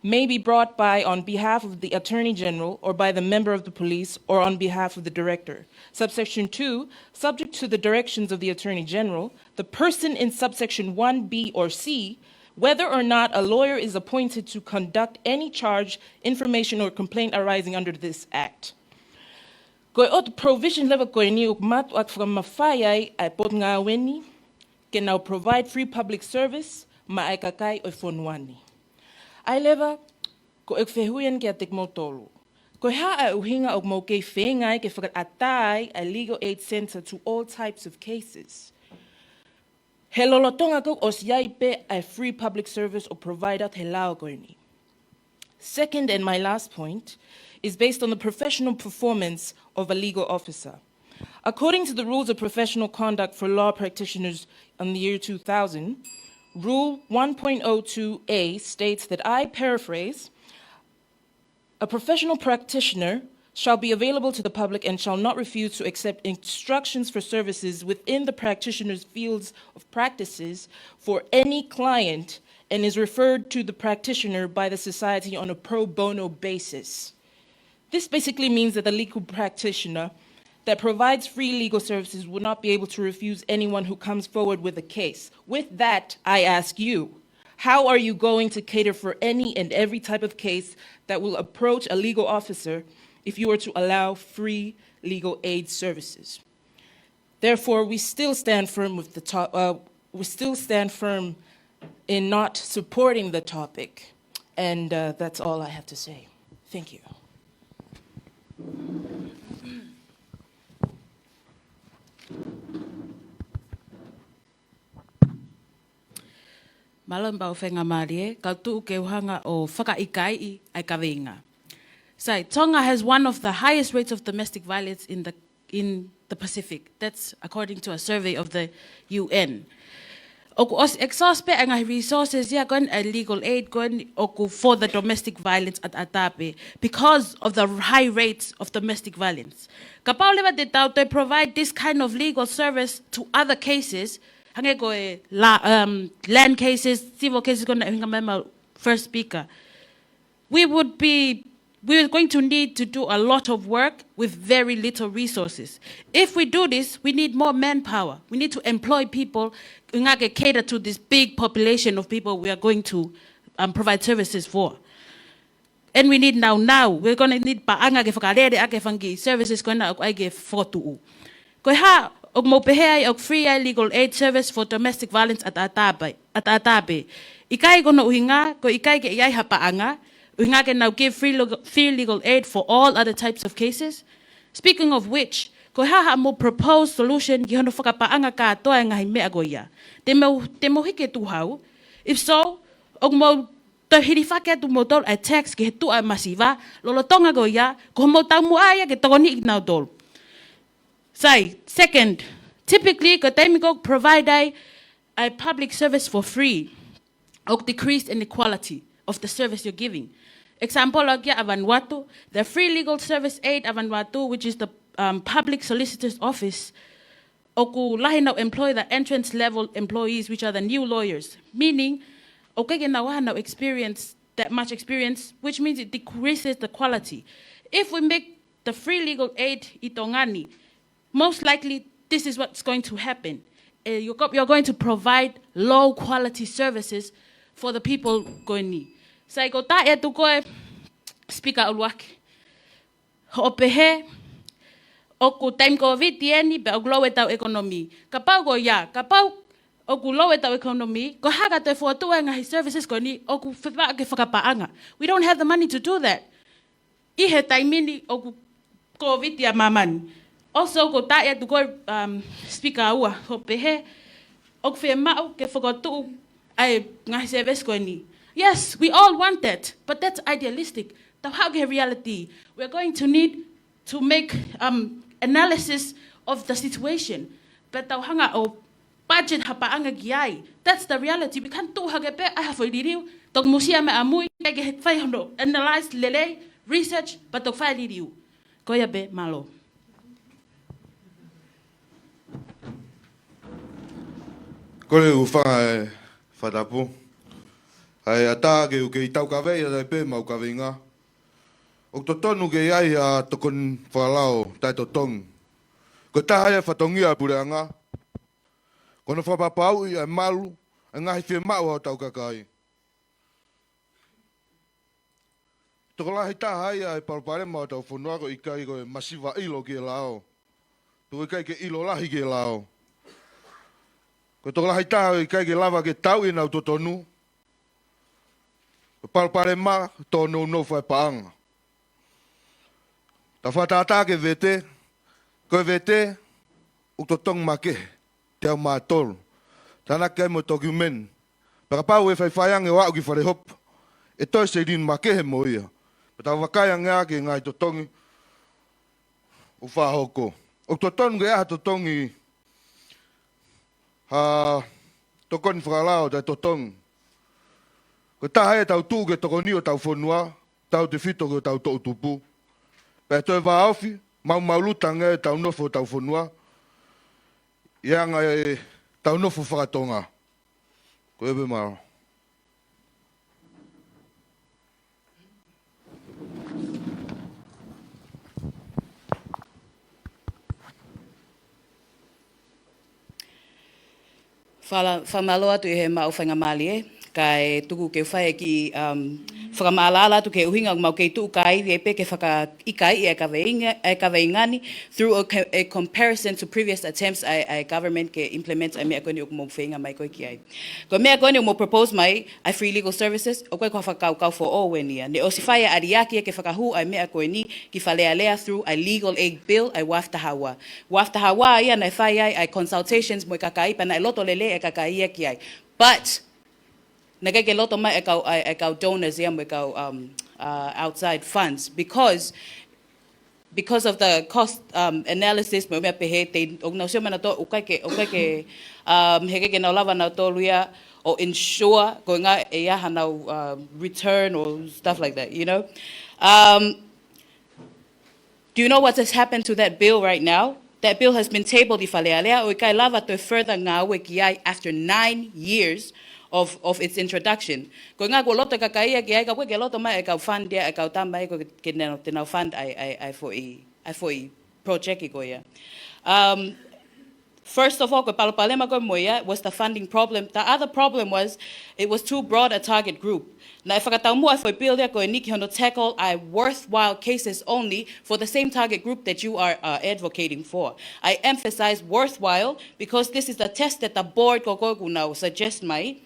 Speaker 18: may be brought by on behalf of the Attorney General or by the member of the police or on behalf of the director. Subsection 2, subject to the directions of the Attorney General, the person in subsection 1, B, or C, whether or not a lawyer is appointed to conduct any charge, information, or complaint arising under this Act. Koe o provision level koe ni ukmat at from mafayai ai pot nga weni can now provide free public service ma ai kakai o fonuani. Ai leva ko ek fehuyen ke atik mo tolu. Ko ha ai uhinga og mo ke fengai ke fakat atai a legal aid center to all types of cases. Helolotonga ko os yaipe a free public service or provider helao goini. Second and my last point is based on the professional performance of a legal officer. According to the rules of professional conduct for law practitioners in the year 2000, Rule 1.02a states that, I paraphrase, a professional practitioner shall be available to the public and shall not refuse to accept instructions for services within the practitioner's fields of practices for any client and is referred to the practitioner by the society on a pro bono basis. This basically means that the legal practitioner that provides free legal services will not be able to refuse anyone who comes forward with a case. With that, I ask you, how are you going to cater for any and every type of case that will approach a legal officer if you were to allow free legal aid services? Therefore, we still stand firm with in not supporting the topic, and that's all I have to say. Thank you.
Speaker 4: Malamba o whenga marie, kautu ke uhanga o whakaikai ai ka weinga. So, Tonga has one of the highest rates of domestic violence in the Pacific. That's according to a survey of the UN. Oku os exhaust pe angai resources ya gon legal aid gon oku for the domestic violence at Atape because of the high rates of domestic violence. Ka Paula de tau they provide this kind of legal service to other cases. Hange go land cases, civil cases gon hinga first speaker. We were going to need to do a lot of work with very little resources. If we do this, we need more manpower. We need to employ people to cater to this big population of people we are going to provide services for. And we need now. We're going to need paanga ke whakarere ake whangi services kona o aige fotu. Ko ha og mo pehea og free legal aid service for domestic violence at Atabe. Ikai kono uhinga ko ikai ke iai ha paanga. We can now give free legal aid for all other types of cases. Speaking of which, ko haha mo proposed solution ki hono whakapaanga ka toa ngahi mea goia. Te mo hike tu hau. If so, og mo to hirifake tu mo tol a tax ki he tu a masiva, lolo tonga goia, ko mo tau mo aya ke togoni ignau tol. Second, typically ko taimiko provide a public service for free, og decreased inequality of the service you're giving. Example, Vanuatu, the free legal service aid Vanuatu, which is the public solicitor's office, oku lahi now employ the entrance level employees, which are the new lawyers, meaning okay na no experience that much experience, which means it decreases the quality. If we make the free legal aid itongani, most likely this is what's going to happen. You're going to provide low quality services for the people going ni. Sai ko ta e tu ko speaker ulwak. Ho pehe o ku time COVID tieni be oglowe tau economy. Kapau go ya, kapau o ku lowe tau economy, ko haga te fotu nga his services ko ni o ku fepa ke whakapaanga. We don't have the money to do that. I he taimini o ku COVID ya maman. Also ko ta e tu ko speaker ua ho pehe o ku fe mau ke whakatu ai ngahi service ko ni. Yes, we all want that, but that's idealistic. How get reality? We're going to need to make analysis of the situation. But hanga o budget hapaanga giai. That's the reality. We can't do hagepe. I have a review. Tog musia me amui get 500 analyze lele research, but tog file review. Koya be malo.
Speaker 7: Kole ufa Fatapu. Ai ata ke uke tau ka vei ai pe mau ka vinga. O Totonu ke ai a tokon falao tai Totonu. Ko ta ai fatongi a pureanga. Kono fa papau i malu, nga hi mau o tau ka kai. Tokola hita ai ai palpare mau tau fonua ko ikai ko masiva ilo ke lao. Tu ikai ke ilo lahi ke lao. Ko tokola hita ikai ke lava ke tau i nau Totonu. Palpare ma tono no fai paanga. Ta fatata ke vete, ko vete u totong make te ma tol. Tana ke mo document. Para pa we fai faiang e wa ki fare hop. E to se din make he moia. Ta wakaya nga ke ngai totongi. U fa hoko. O totong ge a totongi. Ha tokon fralao da totong. Ko ta hai tau tu ke tokoni o tau fonua, tau te fito ke tau to tupu. Pe to va ofi, mau lutanga tau nofo tau fonua. Ia nga tau nofo whakatonga. Ko ebe maro.
Speaker 19: whamaloa tu he mau whainga mali e, kai tuku ke whae ki whakamaalala tu ke uhinga mau kei tuu kai e pe ke whakaikai e ka veingani through a comparison to previous attempts ai government ke implement ai mea koe ni o mo whainga mai koe ki ai. Ko mea koe ni o mo propose mai ai free legal services o koe ko whakau for all wenia. Ne o si whaia ariaki e ke whakahu ai mea koe ni ki whalea lea through a legal aid bill ai waftahawa. Waftahawa ia nei whaia ai consultations mo i kakai pa na loto lele e kakai e ki ai. But nagay loto mai ikaw donors yam ikaw outside funds because of the cost analysis mo me pehe te og na siya man to ukay ke hege ke na lava na to luya or ensure ko nga e ya na return or stuff like that, you know. Do you know what has happened to that bill right now? That bill has been tabled ifalealea o ikay lava to further ngawe kiai after 9 years of its introduction. Ko nga ko loto ka kai ki ai ka ko ke loto mai ka fund dia ka tamba ko ke na fund I for project ko ya. First of all, ko palapalema ko moya was the funding problem. The other problem was it was too broad a target group. Na ifakatamu I for build ko ni ki hono tackle worthwhile cases only for the same target group that you are advocating for. I emphasize worthwhile because this is the test that the board ko now suggest mai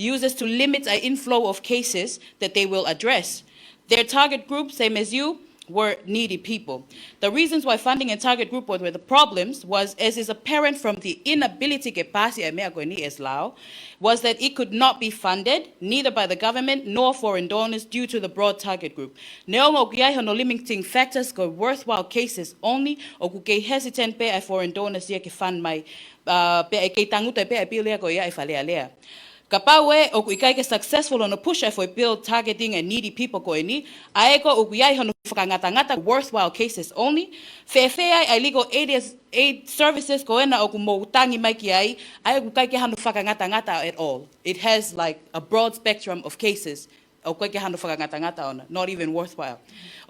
Speaker 19: uses to limit an inflow of cases that they will address. Their target group, same as you, were needy people. The reasons why funding and target group were the problems was, as is apparent from the inability was that it could not be funded, neither by the government nor foreign donors due to the broad target group. No limiting factors go worthwhile cases only, or kukei hesitant pe foreign donors ye ke fund mai pe ke tanguta pe pilia ko ya ifalea. Kapawe o kuikai ke successful on a push for build targeting and needy people ko ni aeko o kuiai hono whakangata worthwhile cases only fefea ai legal aid services ko na o kumo tangi mai ki ai kukai ke hano whakangata at all. It has like a broad spectrum of cases o kukai ke hano whakangata ona, not even worthwhile.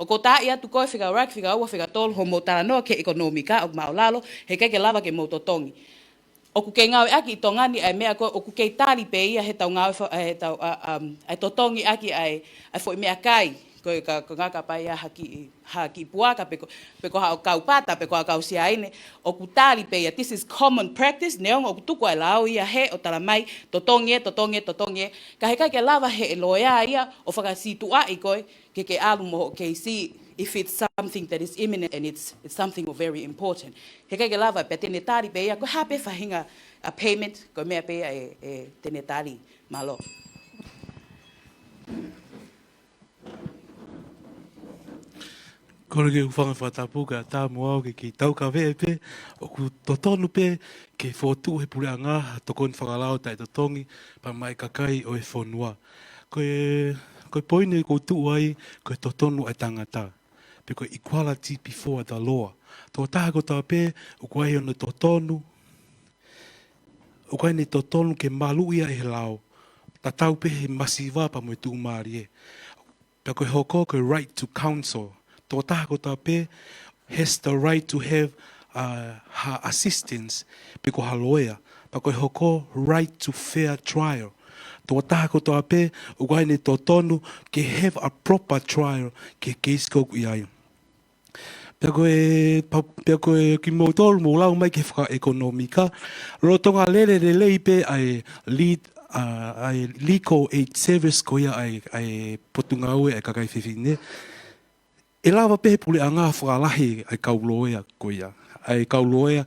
Speaker 19: O ko ta ia tu ko figa rak figa o figa tol homo tarano ke ekonomika o maulalo he ke lava ke mototongi. O kukei ngau aki tongani ai mea ko o kukei tari pe ia he tau ngau ai totongi aki ai foi mea kai ko ngaka pa ia haki puaka pe ko ha kau pata pe ko kau sia ine o kutari pe ia this is common practice neong o tuku ai lau ia he o tala mai totongi ka he kai ke lava he loia ia o faka situa i ko ke alu mo ke si if it's something that is imminent and it's something very important. He kai lava pe tenetari pe ia ko hape fahinga a payment ko mea pe e tenetari malo.
Speaker 20: Kore ke ufanga whatapu ka tā moao ke tau ka vea pe, o ku Totonu pe ke whotu he pureanga tokon whakalao tai totongi pa mai kakai o e whonua. Koe poine ko tu ai, koe Totonu ai tangata. Pe koe equality before the law. Tō taha ko tā pe, o koe ono Totonu, o koe ne Totonu ke malu ia e lao. Ta tau pe he masiwa pa mo tu maari e. Pe koe hoko koe right to counsel. Tō taha ko tā pe has the right to have her assistance pe ko haloea. Pa koe hoko right to fair trial. Tō taha ko tā pe o koe ne Totonu ke have a proper trial ke case koku i ai. Pea koe ki mōtoro mō lau mai ke whaka-ekonomika. Rotonga lele pe ai lead ai legal aid service ko ia ai potunga ue ai kakai whiwhine. E lawa pe pule a ngā whakalahi ai kauloea ko ia. Ai kauloea,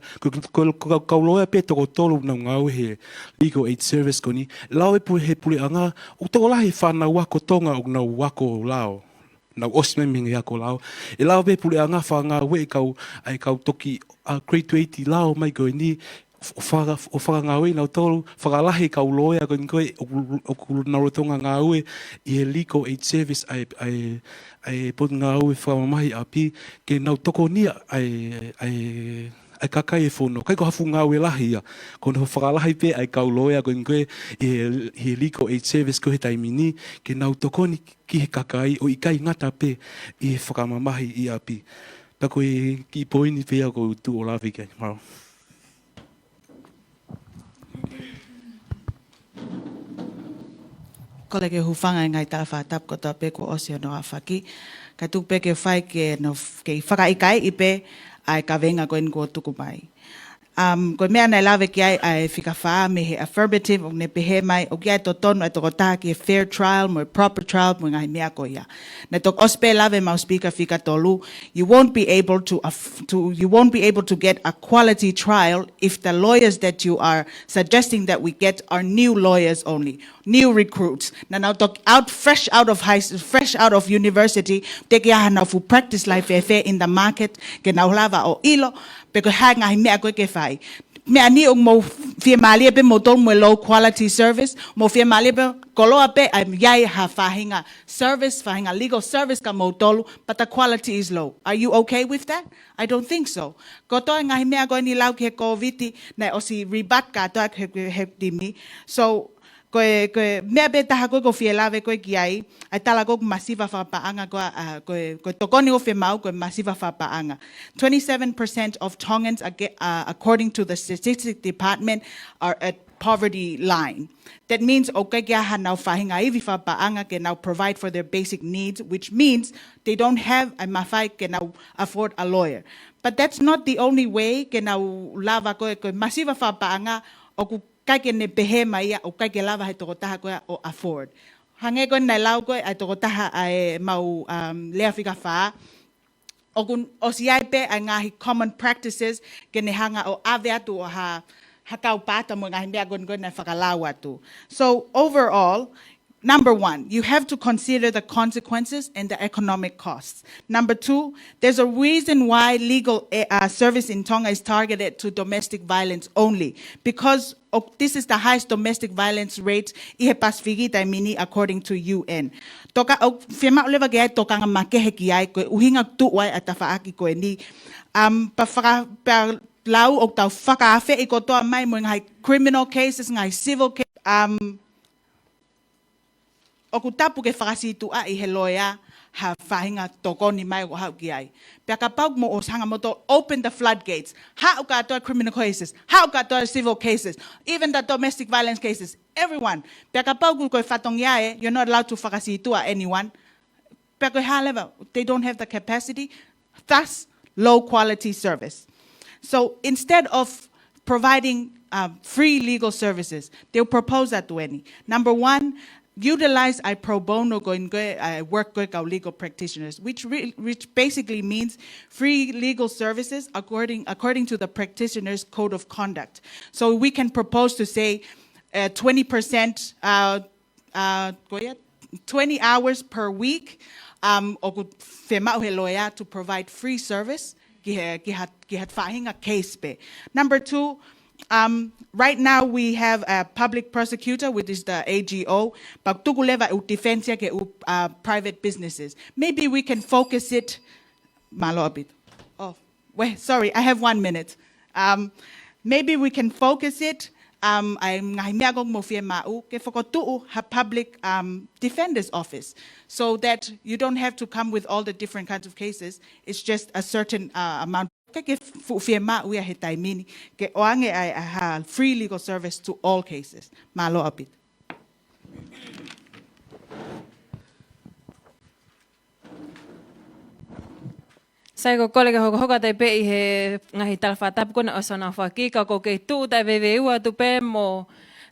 Speaker 20: kauloea pe toko tolu na ngau he legal aid service ko ni. Lawa he pule a ngā, o toko lahi whanau wako tonga o nau wako lao. Nau osme mingi ako lao. E lao pe pule a ngā whanga we ai kau toki grade 20 lao mai koe ni o whanga we nau tolu whakalahi kauloea koe o kunarotonga ngā ue i he legal aid service ai pot ngā ue whamamahi api ke nau toko nia ai kakai e whono. Kai ko hafu ngā ue lahi ia. Kono whakalahi pe ai kauloea koe i he legal aid service ko he taimini ke nau toko ni ki he kakai o i kai ngata pe i he whakamamahi i api. Ta koe ki poini pe ako tu o lawi kai. Maro.
Speaker 12: Ko le ke hufanga ngai ta fa tap ko ta pe ko osio no afaki. Ka tu pe ke fai ke no ke whakaikai ipe ai ka venga ko en ko tuku mai. Ko mea nei lawe ki ai whika whaa me he affirmative o ne pehe mai o ki ai Totonu ai toko taha ki fair trial mo proper trial mo ngai mea ko ia. Ne tok ospe lawe mau speaker whika tolu, you won't be able to get a quality trial if the lawyers that you are suggesting that we get are new lawyers only, new recruits. Na now tok fresh out of university, teki aha na fu practice life in the market ke na lava o ilo. Because hang I mea koe ke whai. Mea ni o mo fia malia pe mo tonu mo low quality service, mo fia malia pe koloa pe ai yai ha whahinga service, whahinga legal service ka mo tolu, but the quality is low. Are you okay with that? I don't think so. Ko toi ngahi mea koe ni lau ke COVID, na osi rebut ka toa he dimi. So, koe mea be taha koe ko fia lawe koe ki ai tala koe masiva whapaanga koe tokoni o whi mau koe masiva whapaanga. 27% of Tongans, according to the Statistics Department, are at poverty line. That means o kai kia hanau whahinga iwi whapaanga ke now provide for their basic needs, which means they don't have a mawhai ke now afford a lawyer. But that's not the only way ke now lava koe masiva whapaanga o ku kai ke ne pehe mai o kai ke lava he toko taha koe o afford. Hange koe nei lau koe ai toko taha ai mau lea whika whaa. O si ai pe ai ngahi common practices ke ne hanga o ave atu o hakau pata mo ngahi mea koe nei whakalau atu. So overall, number one, you have to consider the consequences and the economic costs. Number two, there's a reason why legal service in Tonga is targeted to domestic violence only, because this is the highest domestic violence rate ihe Pasifigita mini according to UN. Toka firma leva ge toka nga makehe ki ai ko uhinga tu wai atafaaki ko ni pa lau o tau whakaafe i ko toa mai mo ngai criminal cases ngai civil cases o ku tapu ke whakasitu a i he loia ha whahinga tokoni mai o hau ki ai. Pea ka pau mo o sanga moto open the floodgates. Ha o katoa criminal cases, ha o katoa civil cases, even the domestic violence cases, everyone. Pea ka pau koe whatongi ae, you're not allowed to whakasitu a anyone. Pea koe ha level, they don't have the capacity, thus low quality service. So instead of providing free legal services, they'll propose that to any. Number one, utilize pro bono work with our legal practitioners, which basically means free legal services according to the practitioner's code of conduct. So we can propose to say 20%, 20 hours per week to provide free service. Number two, right now we have a public prosecutor, which is the AGO, but tukuleva defensia ke private businesses. Maybe we can focus it. Malo a bit. Oh, wait, sorry, I have 1 minute. Maybe we can focus it. I'm a public defender's office, so that you don't have to come with all the different kinds of cases. It's just a certain amount. We are free legal service to all cases. Malo a bit.
Speaker 21: Sai ko kolega hoka te pe I he ngahi talwhatapu kona osana whakika ko kei tū tai weweua tu pe mo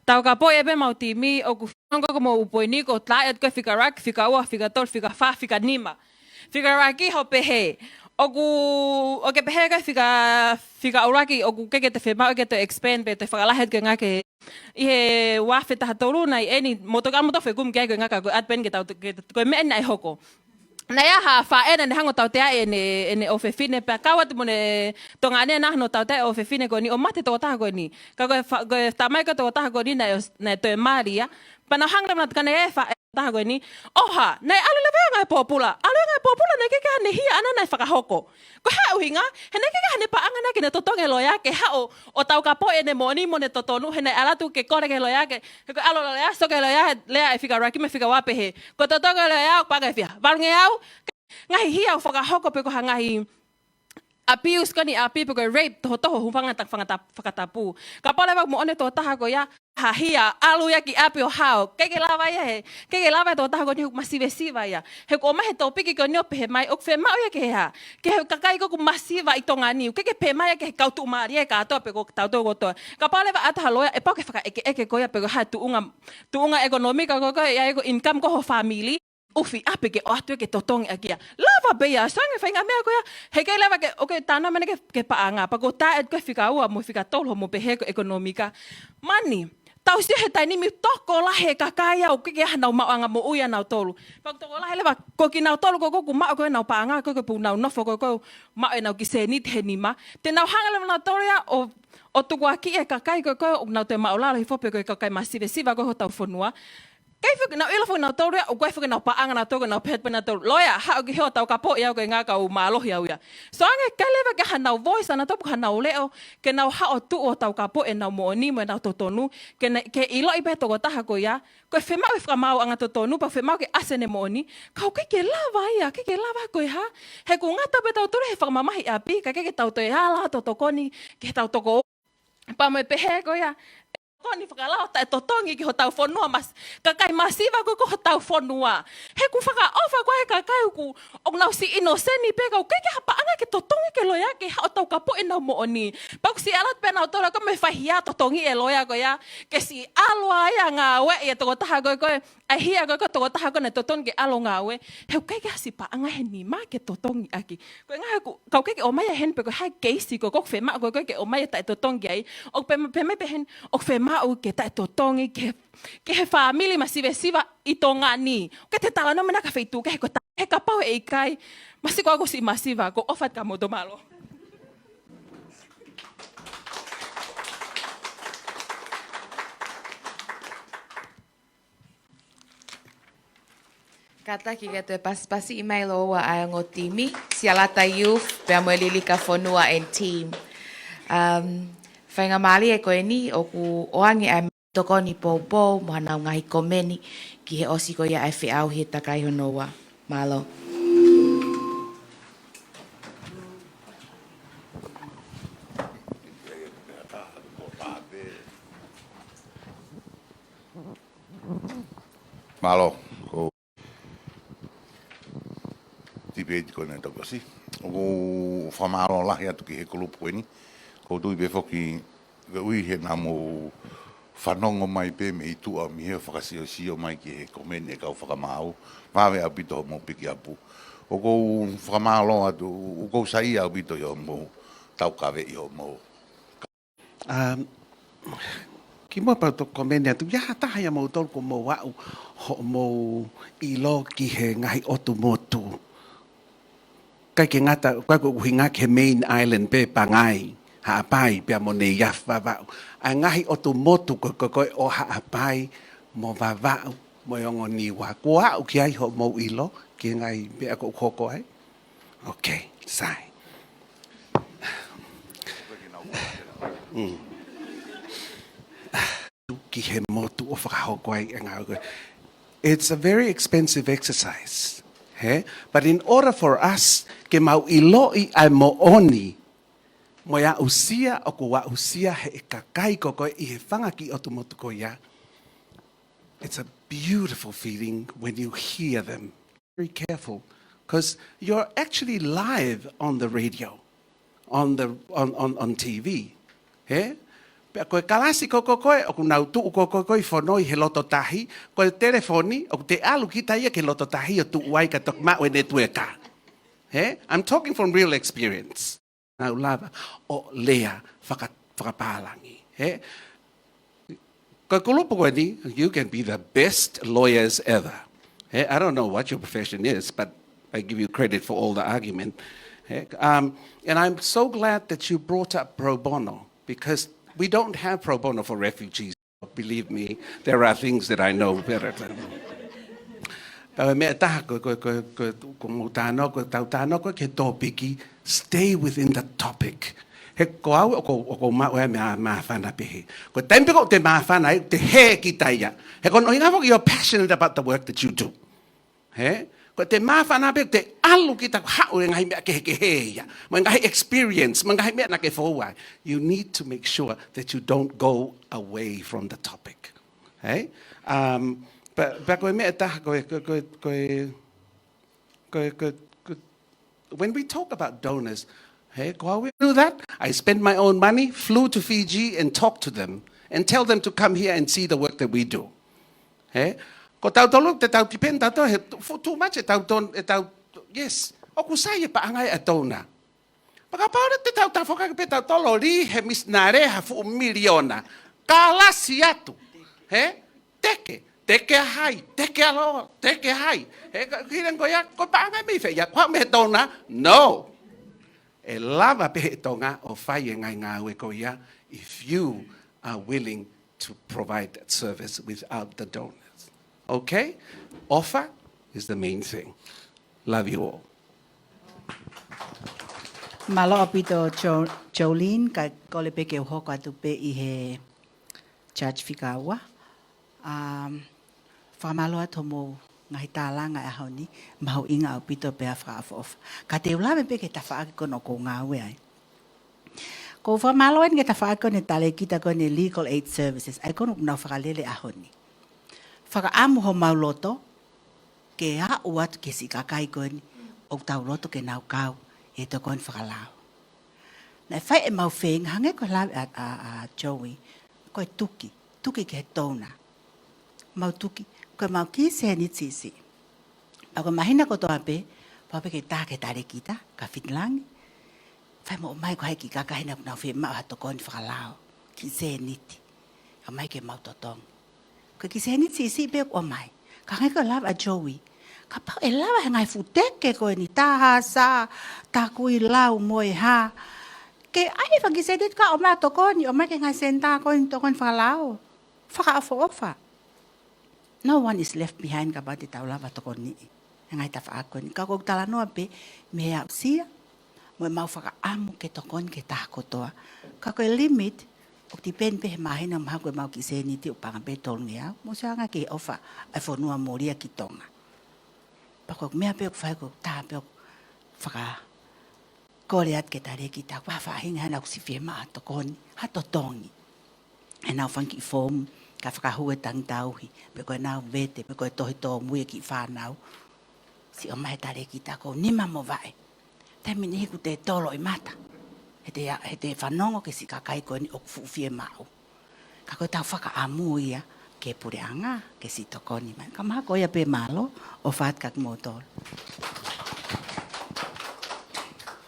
Speaker 21: tau ka poe pe mau timi o ku whango ko mo upoini ko tlai at koe whika raki, whika ua, whika tol, whika wha, whika nima. Whika raki ho pehe. O ke pehe kai whika uraki o ku keke te whemau ke te expand pe te whakalahet ke ngake I he wafe taha toru nai eni motoka moto whekum kia koe ngaka koe atpen ke tau koe me eni ai hoko. Na ia ha whaena ne hango tau te ae ne o whewhine pia kawati mo ne tonga ane nahno tau te o whewhine ko ni o mate tō taha ko ni. Ka koe tamai ko tō taha ko ni na toi maria. Pana hangra mna tkane e taha ko ni. Oha, nei alulewea ngai popula. Alulewea ngai popula nei keke hane hia ana nai whakahoko. Ko hea uhinga, he nei keke hane paanga na ke ne totonge loia ke hao o tau ka poe ne moni mo ne totonu he nei alatu ke kore ke loia ke ko alo loia so ke loia lea e whika raki me whika wapehe. Ko totonge loia o paga e whia. Valnge au, ngahi hia o whakahoko pe ko ha ngahi abuse kani api pe ko rape toho hupanga tak whakatapu. Ka pole wak mo one tō taha ko ia hahia alu ya ki api o hao ke lava ya he ke lava to ta ko ni masive siva ya he ko ma he topiki ko ni pe mai ok fe ma ya ke ha ke he kakai ko masiva i tonga ni ke pe mai ke ka tu mari ka to pe ko ta to ko to ka pale va ata lo e pa ke fa ke ko ya pe ha tu unga economic ko ya ko income ko ho family ufi ape ke o atu ke totongi akia lava be ya sange fainga me ko ya he ke lava ke okay tana mane ke paanga pa ko ta et ko fika ua mo fika tolo mo pe he ko economica mani tau si he tani mi toko la he kakaya o ke hana maanga mo uya na tolu pa toko la he leva ko ki na tolu ko ma ko na paanga ko pu na no fo ko ma e na ki se ni te ni ma te na hanga le na tolu ya o tu aki e kakai ko na te maula le fo pe ko kakai masive siva ko tau fonua kai fu na ila fu na tolu o kai fu na paanga na toko na pet na tolu loya ha ki ho tau ka po ya ko nga ka u malo ya ya so ange kai leva ke hana voice na topu hana leo ke na ha o tu o tau ka po e na mo ni mo na totonu ke ilo i beto ko ta ha ko ya ko fe ma Fakamaau'anga totonu pa fe ma ke asene mo ni ka ke lava ya ke lava ko ha he ko ngata beto tu he Fakamaau'anga api ka ke tau to ya la totokoni ke tau to ko pa me pe he ko ya Koni whakalao tai totongi ki ho tau whanua mas kakai masiva ko ho tau whanua. He ku whakaofa ko he kakai ku o nau si ino seni peka o keke hapa anga ke totongi ke loya ke ha o tau kapo e nau mo oni. Pau si alat pena o tora ko me whahia totongi e loya ko ya ke si aloa ia ngā we e toko taha ko ai hia ko toko taha ko ne totongi ke alo ngā we. He o keke hasi pa anga he ni ma ke totongi aki. Ko ngā ku kau keke o mai hen pe ko hai keisi ko whema ko keke o mai tai totongi ai. O pe me pe hen o whema mau ke tai totongi ke he family masive siva i tonga ni ke te tala no mena ka feitu ke ko ta he ka pau e kai masiko ako si masiva ko ofat ka modo malo
Speaker 1: Kata ki te pasi mai loa ai ngo timi sialata youth pe mo lilika fonua and team whainga mali e koe ni o ku oangi ai tokoni pou mo hanau ngahi komeni ki he osi ko ia ai whiau he takai honoa. Malo.
Speaker 13: Malo. Ko tipe ko na to si. O famaro la ya to ki he kulupu ni. Ko tui be foki ui he na mo whanongo mai pe me i tua mi he whakasio mai ki he komene kau Fakamaau. Mawe au pito mo piki apu. O kou Fakamaau atu, o kou sai au pito yo mo tau kawe yo mo.
Speaker 14: Ki mo pa to komene atu, ya taha ya mo tol ko mo wau ho mo ilo ki he ngahi otu motu. Kai ke ngata, kai ko hinga ke main island pe pangai. Haapai pia mo ne yaf vavau. Ai ngahi o tu motu ko o haapai mo vavau mo yongo niwa. Kua u ki ai ho mo ilo ki ngai pia ko koko ai. Okay, sai. Ki he motu o whakahoko ai ngau. It's a very expensive exercise. He? But in order for us ke mau iloi ai mo oni mo ia usia o ko wa usia he kakai ko i he whangaki o tu motu ko ia. It's a beautiful feeling when you hear them. Very careful, because you're actually live on the radio, on TV. He? Pea koe kalasi ko o ku nautu ko i whanoi he loto tahi, koe telefoni o te alu kita ia ke loto tahi o tu uai ka tok mau e ne tueka. He? I'm talking from real experience. Now, lava o lea whakapalangi. You can be the best lawyers ever. I don't know what your profession is, but I give you credit for all the argument. And I'm so glad that you brought up pro bono, because we don't have pro bono for refugees. Believe me, there are things that I know better than stay within the topic. He ko au ko ma whana pehe. Ko tempe ko te ma whana te he ki taia. He ko no inga you're passionate about the work that you do. Ko te mawhana pe te alu ki ta hau e ngai mea ke heia. Ma ngai experience, ma ngai mea na ke fōwai. You need to make sure that you don't go away from the topic. Hey? But koe mea taha when we talk about donors, hey, how we do that? I spend my own money, flew to Fiji and talked to them and tell them to come here and see the work that we do. Hey? Ko tau tolu, te tau tipen tato, he too much e tau, yes, o kusai e paangai a dona. Paka paura te tau whakaka pe tau tolo ri he misnare ha fu miliona. Ka lasi atu. He? Teke hai, teke alo, teke hai. He kiren ko ya, ko paangai mi fe ya, kwa me dona? No. E lava pe he tonga o whai e ngai ngā ue ko ya, if you are willing to provide that service without the donors. Okay? Offer is the main thing. Love you all.
Speaker 12: Malo apito Jolene, ka kole pe ke hoko atu pe I he Judge Fikaua. Whamalo ato mo ngahi tālanga e hauni, maho inga apito pe a whaafof. Ka te ulame pe ke ta whaake kono ko ngā ue ai. Ko whamalo en ke ta whaake ne tale kita ko ne legal aid services, ai kono kunau whakalele a hauni. Whakaamu ho mauloto, ke a uatu ke si kakai koni, o tau loto ke nau kau, e to kon whakalao. Nai whai e mau wheng, hange ko lau a Joey, koe tuki ke he tōna. Mau tuki, koe mau ki se ni tisi. A koe mahina ko toa pe, pape ke tā ke tare kita, ka whitlangi. Whai mo mai ko hai ki kakahina kunau whe mau hato kon whakalao, ki se niti. A mai ke mau totong. Ko ki se ni si pe o mai. Ka ngai ko lava a Joey. Ka pau e lava ngai futeke ko ni taha sa ta kui lau moi ha. Ke ai fa ki se dit ka o mai to ko ni o mai ke ngai senta ko ni to kon fa lao. Fa fo ofa. No one is left behind ka ba ti tau lava to ko ni. Ngai ta fa ko ni ka ko tala no pe me a sia. Mo mau fa amu ke to kon ke ta ko toa. Ka ko limit o ti pen pe mahina ma ko mau ki se ni ti o panga pe tonu ya mo sa nga ke ofa ai fo no moria ki tonga pa ko me pe fa ko ta pe fa ko le at ke tare ki ta fa fa hinga na si fe ma to kon ha to tongi e na fan ki fom ka fa hu tang tauhi pe ko na vete pe ko to mu ki fa nau si o mai tare ki ta ko ni ma mo vai te mini ku te tolo I mata he te whanongo ke si kakai koe ni o fuwhie mau. Ka koe tau whakaamu ia ke pureanga ke si tokoni man. Ka maha koe pe malo o whaat kak motol.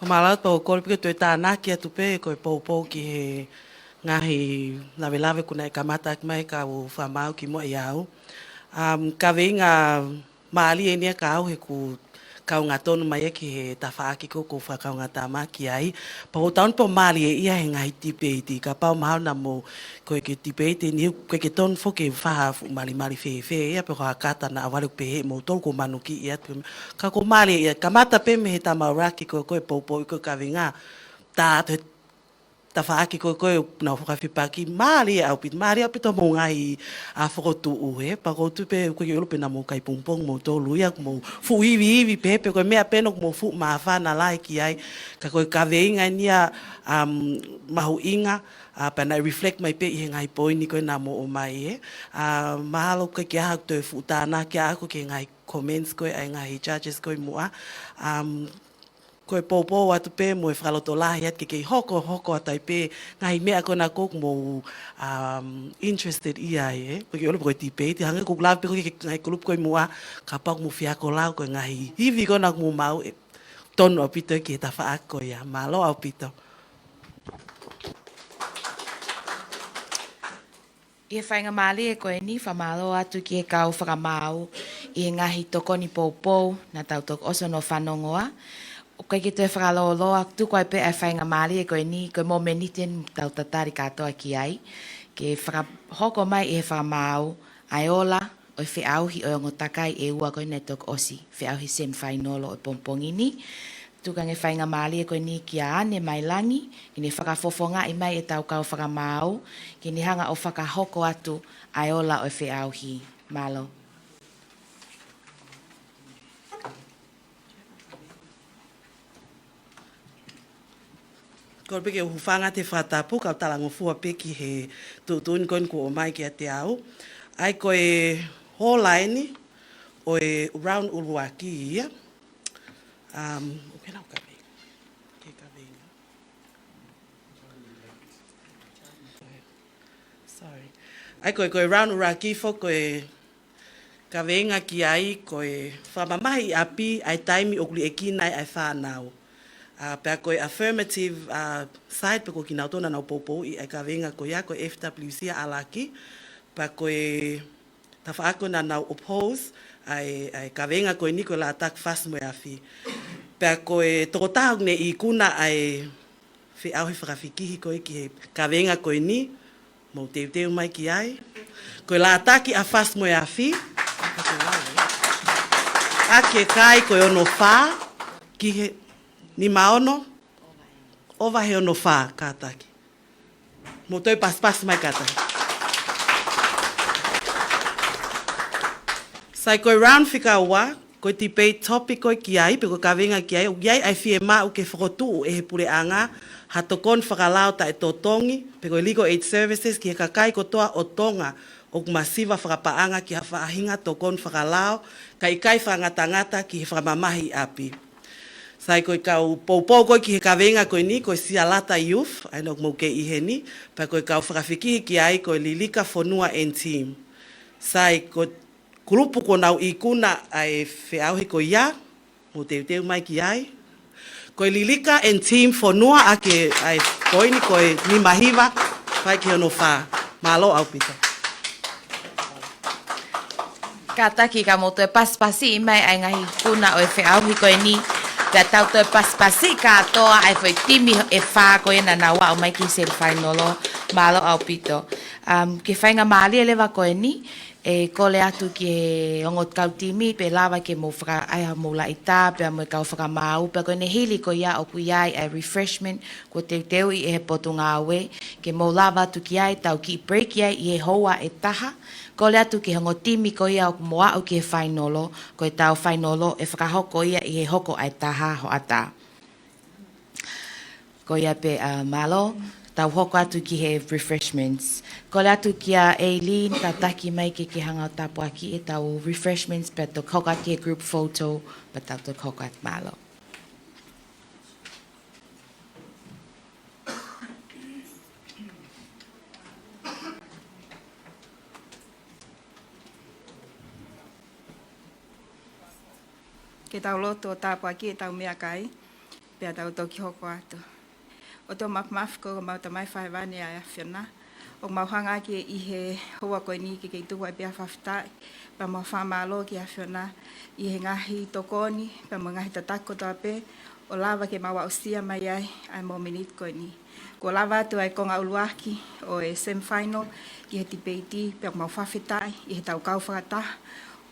Speaker 15: O malaut pa o kore pike tue tāna ki atu pe koe pou ki he ngahi lawe kuna e kamata ak mai ka o whamau ki mo I au. Ka veinga maali e nia ka au he ku kau ngā tonu mai ki he tawhaaki ko whakau ngā tāma ki ai. Pa o taun po maali e ia he ngai tipeiti. Ka pau mahau na mo koe ke tipeiti ni koe ke tonu fo ke whaha mali whewhe ia pe koha kata na awale pe he mo tolu ko manu ki ia. Ka ko maali e ia kamata pe me he tamauraki koe poupou koe ka vinga. Tā whaaki koe na whakawhipaki maali au pito mo ngai a whakotu uhe. Pa ko tupe koe ke ulope na mo kai pumpong mo tolu ia mo fu iwi pepe koe mea penok mo fu maafana lai ki ai. Ka koe ka veinga nia mahu inga pa na reflect mai pe I ngai poini koe na mo o mai e. Mahalo koe ki aha koe fu tāna ki aha koe ke ngai comments koe ai ngai judges koe mua. Koe popo atu pe mo e whaloto lahi at ke hoko atai pe ngai mea kona kok mo interested I ai e. Koe olupo koe tipe ti hanga kuk lau pe koe ngai kulup koe mua ka pak mo fiako lau koe ngai hivi kona mo mau e tonu apito ki ta whaako ia. Malo apito.
Speaker 1: Ia whainga mali e koe ni whamalo atu ki e kau whakamau I ngahi toko ni poupou na tau toko oso no whanongoa. O kai ki te whakaloloa, tu koe pe ai whainga maari e koe ni, koe mō meniten tau tatari katoa ki ai. Ke hoko mai e whamau, ai ola, o whi auhi o ngotakai e ua koe netok osi, whi auhi sem whainolo o pompongini. Tu kange whainga maari e koe ni ki a ane mai langi, ki ne whakafofonga I mai e tau kau whakamau, ki ne hanga o whakahoko atu, ai ola o whi auhi. Malo.
Speaker 15: Ko peke hufanga te whatapu, ka talango fua peki he tūtuni koin ko o mai ki a te au. Ai ko e hōlaini o e round uruaki ia. Ukena o ka venga. Ke ka venga. Sorry. Ai ko e round uruaki fo ko e ka venga ki ai ko e whamamahi api ai taimi o kuli e kinai ai Fanau. Pea koe affirmative side, pe ko ki nautona nau popo i ka venga ko ia ko FWC a alaki, pa koe ta whaako na nau oppose, ai ka venga koe ni ko la atak fast mo afi. Pea koe tokotahok ne i kuna ai whi auhi whakawikihi koe ki he ka venga koe ni, mo teu mai ki ai. Koe la ataki a fast mo afi, ake kai koe ono wha, ki he ni maono, ova he ono wha kātaki. Mo toi pas mai kātaki. Sai koe round whika ua, koe debate topic koe ki ai, pe koe ka venga ki ai, o iai ai whie mā uke whakotu e he pure anga, hatokon whakalao ta e Totongi, pe koe Legal Aid Services ki he kakai kotoa o Tonga, o kumasiva whakapaanga ki ha whaahinga tokon whakalao, ka ikai whangatangata ki he whamamahi api. Sai koe kau poupou koe ki he ka venga koe ni, koe sia lata youth, ai nok mauke i he ni, pa koe kau whakawhikihi ki ai koe lilika whanua and team. Sai koe grupu ko nau i kuna ai whiauhi koe ia, mo teu mai ki ai. Koe lilika and team whanua ake ai koe ni koe ni mahiwa, whai ki hono wha. Malo au pita.
Speaker 1: Ka taki ka moto e paspasi i mai ai ngahi kuna o e whiauhi koe ni, pea tau toi paspasi ka toa ai foi timi e wha koe na na wao mai ki se whainolo, malo au pito. Ke whainga maali e lewa koe ni, e kole atu ki e ongot kau timi, pe lawa ke mo whaka aiha mo la ita, pea mo e kau whakamau, pea koe ne hili ko ia o ku iai ai refreshment, ko teu i e he potunga awe, ke mo lawa atu ki ai, tau ki break iai i e hoa e taha, kole atu ki hongo timi ko ia o moa o ki e whainolo, ko e tau whainolo e whakahoko ia i e hoko ai taha ho ata. Ko ia pe malo, tau hoko atu ki he refreshments. Kole atu ki a Eileen, ka taki mai ke hanga o tapu aki e tau refreshments, pe to hoko ki e group photo, pe tau to hoko at malo.
Speaker 3: Ke tau loto o tapu aki e tau mea kai, pea tau toki hoko atu. O tō mafmaf ko mau tamai whaiwane ai awhiona, o mau hanga ki i he hoa koe ni ki kei tuku ai pia whawhitai, pa mau whamalo ki awhiona, i he ngahi tokoni, pa mau ngahi tatako toa pe, o lava ke mau ausia mai ai mau minit koe ni. Ko lava atu ai konga uluaki o e semi-final ki he debate, pa mau whawhitai, i he tau kau whakataha,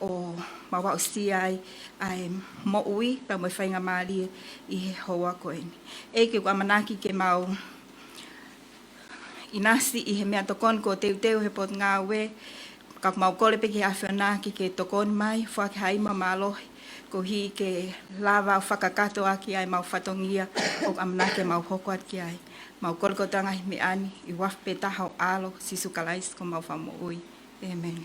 Speaker 3: o mau ausia ai mo'ui, pa mau whainga maali i he hoa koe ni. E ke kua manaki ke mau inasi i he mea tokon ko teu he pot ngā ue, ka mau kole pe ki awhiona ki ke tokon mai, whake haima mālohi, ko hi ke lava o whakakato aki ai mau whatongia, o amanake mau hoko at ki ai. Mau kole ko tanga hi me ani, i wafpe taha o alo, sisu kalais ko mau whamo ui. Amen.